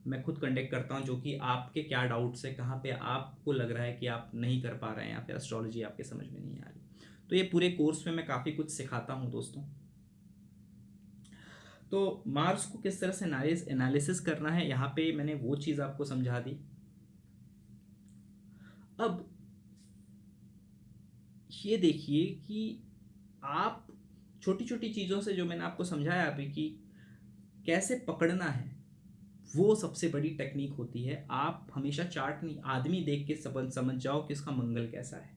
मैं खुद कंडक्ट करता हूँ, जो कि आपके क्या डाउट्स है, कहाँ पे आपको लग रहा है कि आप नहीं कर पा रहे हैं या फिर एस्ट्रोलॉजी आपके समझ में नहीं आ रही, तो ये पूरे कोर्स में मैं काफ़ी कुछ सिखाता हूँ दोस्तों। तो मार्स को किस तरह से एनालिसिस करना है, यहाँ पे मैंने वो चीज़ आपको समझा दी। अब ये देखिए कि आप छोटी छोटी चीज़ों से, जो मैंने आपको समझाया अभी कि कैसे पकड़ना है, वो सबसे बड़ी टेक्निक होती है। आप हमेशा चार्ट नहीं, आदमी देख के समझ जाओ कि उसका मंगल कैसा है,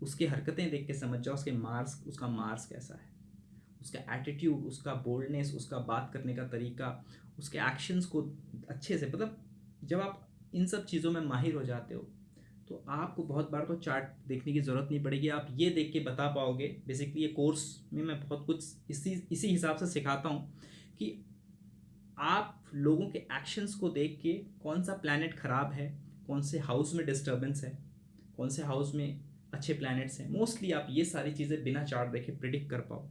उसकी हरकतें देख के समझ जाओ उसका मार्स कैसा है, उसका एटीट्यूड, उसका बोल्डनेस, उसका बात करने का तरीका, उसके एक्शंस को अच्छे से, मतलब जब आप इन सब चीज़ों में माहिर हो जाते हो तो आपको बहुत बार तो चार्ट देखने की ज़रूरत नहीं पड़ेगी, आप ये देख के बता पाओगे। बेसिकली ये कोर्स में मैं बहुत कुछ इसी हिसाब से सिखाता हूँ कि आप लोगों के एक्शंस को देख के कौन सा प्लैनेट ख़राब है, कौन से हाउस में डिस्टर्बेंस है, कौन से हाउस में अच्छे प्लैनेट्स हैं, मोस्टली आप ये सारी चीज़ें बिना चार्ट देखे प्रिडिक्ट कर पाओ।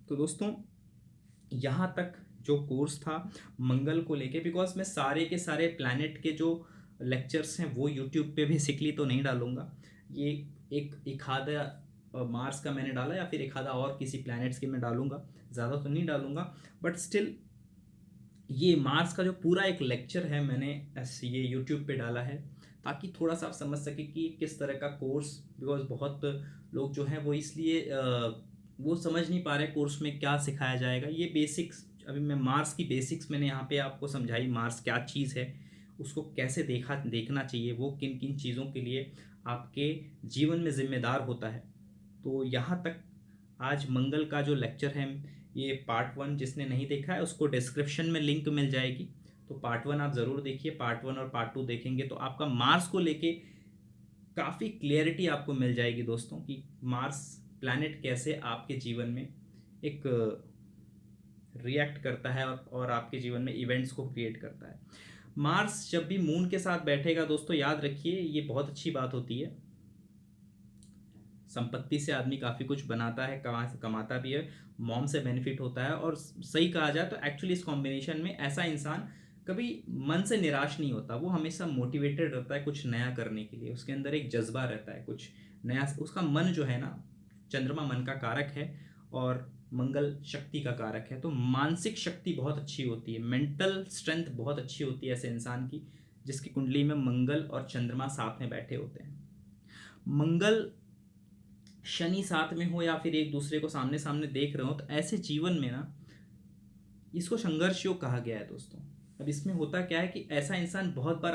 तो दोस्तों, यहाँ तक जो कोर्स था मंगल को लेके, बिकॉज मैं सारे के सारे प्लैनेट के जो लेक्चर्स हैं वो यूट्यूब पे बेसिकली तो नहीं डालूंगा। ये एक आधा मार्स का मैंने डाला, या फिर एक आधा और किसी प्लैनेट्स के मैं डालूंगा, ज़्यादा तो नहीं डालूंगा। बट स्टिल ये मार्स का जो पूरा एक लेक्चर है मैंने ऐसे ये यूट्यूब पे डाला है, ताकि थोड़ा सा आप समझ सके कि किस तरह का कोर्स, बिकॉज बहुत लोग जो हैं वो इसलिए वो समझ नहीं पा रहे कोर्स में क्या सिखाया जाएगा। ये बेसिक्स, अभी मैं मार्स की बेसिक्स मैंने यहाँ पे आपको समझाई, मार्स क्या चीज़ है, उसको कैसे देखना चाहिए, वो किन किन चीज़ों के लिए आपके जीवन में जिम्मेदार होता है। तो यहाँ तक आज मंगल का जो लेक्चर है, ये पार्ट 1 जिसने नहीं देखा है उसको डिस्क्रिप्शन में लिंक मिल जाएगी, तो पार्ट 1 आप ज़रूर देखिए। पार्ट 1 और पार्ट 2 देखेंगे तो आपका मार्स को लेके काफ़ी क्लियरिटी आपको मिल जाएगी दोस्तों, कि मार्स प्लैनेट कैसे आपके जीवन में एक रिएक्ट करता है और आपके जीवन में इवेंट्स को क्रिएट करता है। मार्स जब भी मून के साथ बैठेगा दोस्तों, याद रखिए ये बहुत अच्छी बात होती है। संपत्ति से आदमी काफ़ी कुछ बनाता है, कमाता भी है, मॉम से बेनिफिट होता है, और सही कहा जाए तो एक्चुअली इस कॉम्बिनेशन में ऐसा इंसान कभी मन से निराश नहीं होता, वो हमेशा मोटिवेटेड रहता है कुछ नया करने के लिए, उसके अंदर एक जज्बा रहता है कुछ नया। उसका मन जो है ना, चंद्रमा मन का कारक है और मंगल शक्ति का कारक है, तो मानसिक शक्ति बहुत अच्छी होती है, मेंटल स्ट्रेंथ बहुत अच्छी होती है ऐसे इंसान की जिसकी कुंडली में मंगल और चंद्रमा साथ में बैठे होते हैं। मंगल शनि साथ में हो या फिर एक दूसरे को सामने सामने देख रहे हो, तो ऐसे जीवन में ना, इसको संघर्ष योग कहा गया है दोस्तों। अब इसमें होता क्या है कि ऐसा इंसान बहुत बार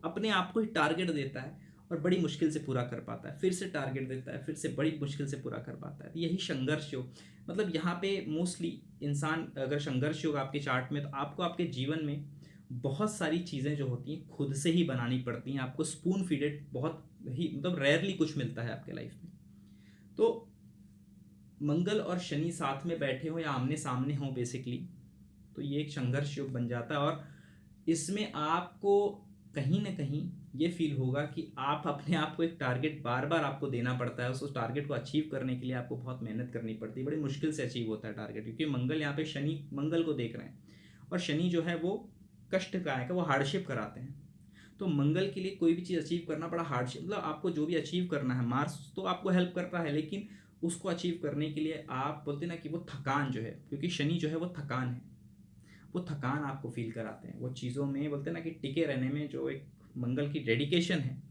अपने आप को ही टारगेट देता है और बड़ी मुश्किल से पूरा कर पाता है, फिर से टारगेट देता है, फिर से बड़ी मुश्किल से पूरा कर पाता है। यही संघर्ष योग, मतलब यहाँ पे मोस्टली इंसान, अगर संघर्ष योग आपके चार्ट में, तो आपको आपके जीवन में बहुत सारी चीज़ें जो होती हैं खुद से ही बनानी पड़ती हैं, आपको स्पून फीडेड बहुत ही, मतलब रेयरली कुछ मिलता है आपके लाइफ में। तो मंगल और शनि साथ में बैठे हो या आमने सामने हो बेसिकली, तो ये एक संघर्ष योग बन जाता है, और इसमें आपको कहीं ना कहीं ये फील होगा कि आप अपने आप को एक टारगेट बार बार आपको देना पड़ता है, उस टारगेट को अचीव करने के लिए आपको बहुत मेहनत करनी पड़ती है, बड़ी मुश्किल से अचीव होता है टारगेट, क्योंकि मंगल यहाँ पे शनि मंगल को देख रहे हैं, और शनि जो है वो कष्ट का है, वो हार्डशिप कराते हैं। तो मंगल के लिए कोई भी चीज़ अचीव करना बड़ा हार्डशिप, मतलब आपको जो भी अचीव करना है, मार्स तो आपको हेल्प करता है, लेकिन उसको अचीव करने के लिए आप बोलते ना कि वो थकान जो है, क्योंकि शनि जो है वो थकान है, वो थकान आपको फील कराते हैं, वो चीज़ों में बोलते ना कि टिके रहने में जो एक मंगल की डेडिकेशन है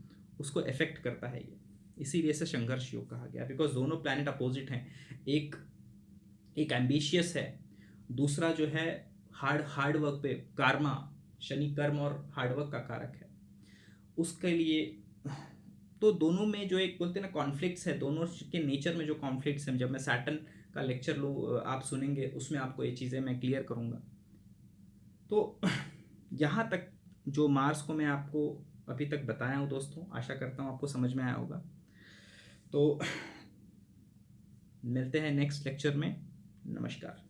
उसको इफेक्ट करता है ये। इसीलिए से संघर्ष योग कहा गया, बिकॉज दोनों प्लैनेट अपोजिट हैं। एक एक एम्बिशियस है, दूसरा जो है हार्ड हार्ड वर्क पे, कार्मा, शनि कर्म और हार्डवर्क का कारक है उसके लिए। तो दोनों में जो एक बोलते हैं ना कॉन्फ्लिक्ट्स है, दोनों के नेचर में जो कॉन्फ्लिक्ट्स हैं, जब मैं सैटर्न का लेक्चर लो आप सुनेंगे, उसमें आपको ये चीज़ें मैं क्लियर करूँगा। तो यहाँ तक जो मार्स को मैं आपको अभी तक बताया हूँ दोस्तों, आशा करता हूँ आपको समझ में आया होगा। तो मिलते हैं नेक्स्ट लेक्चर में। नमस्कार।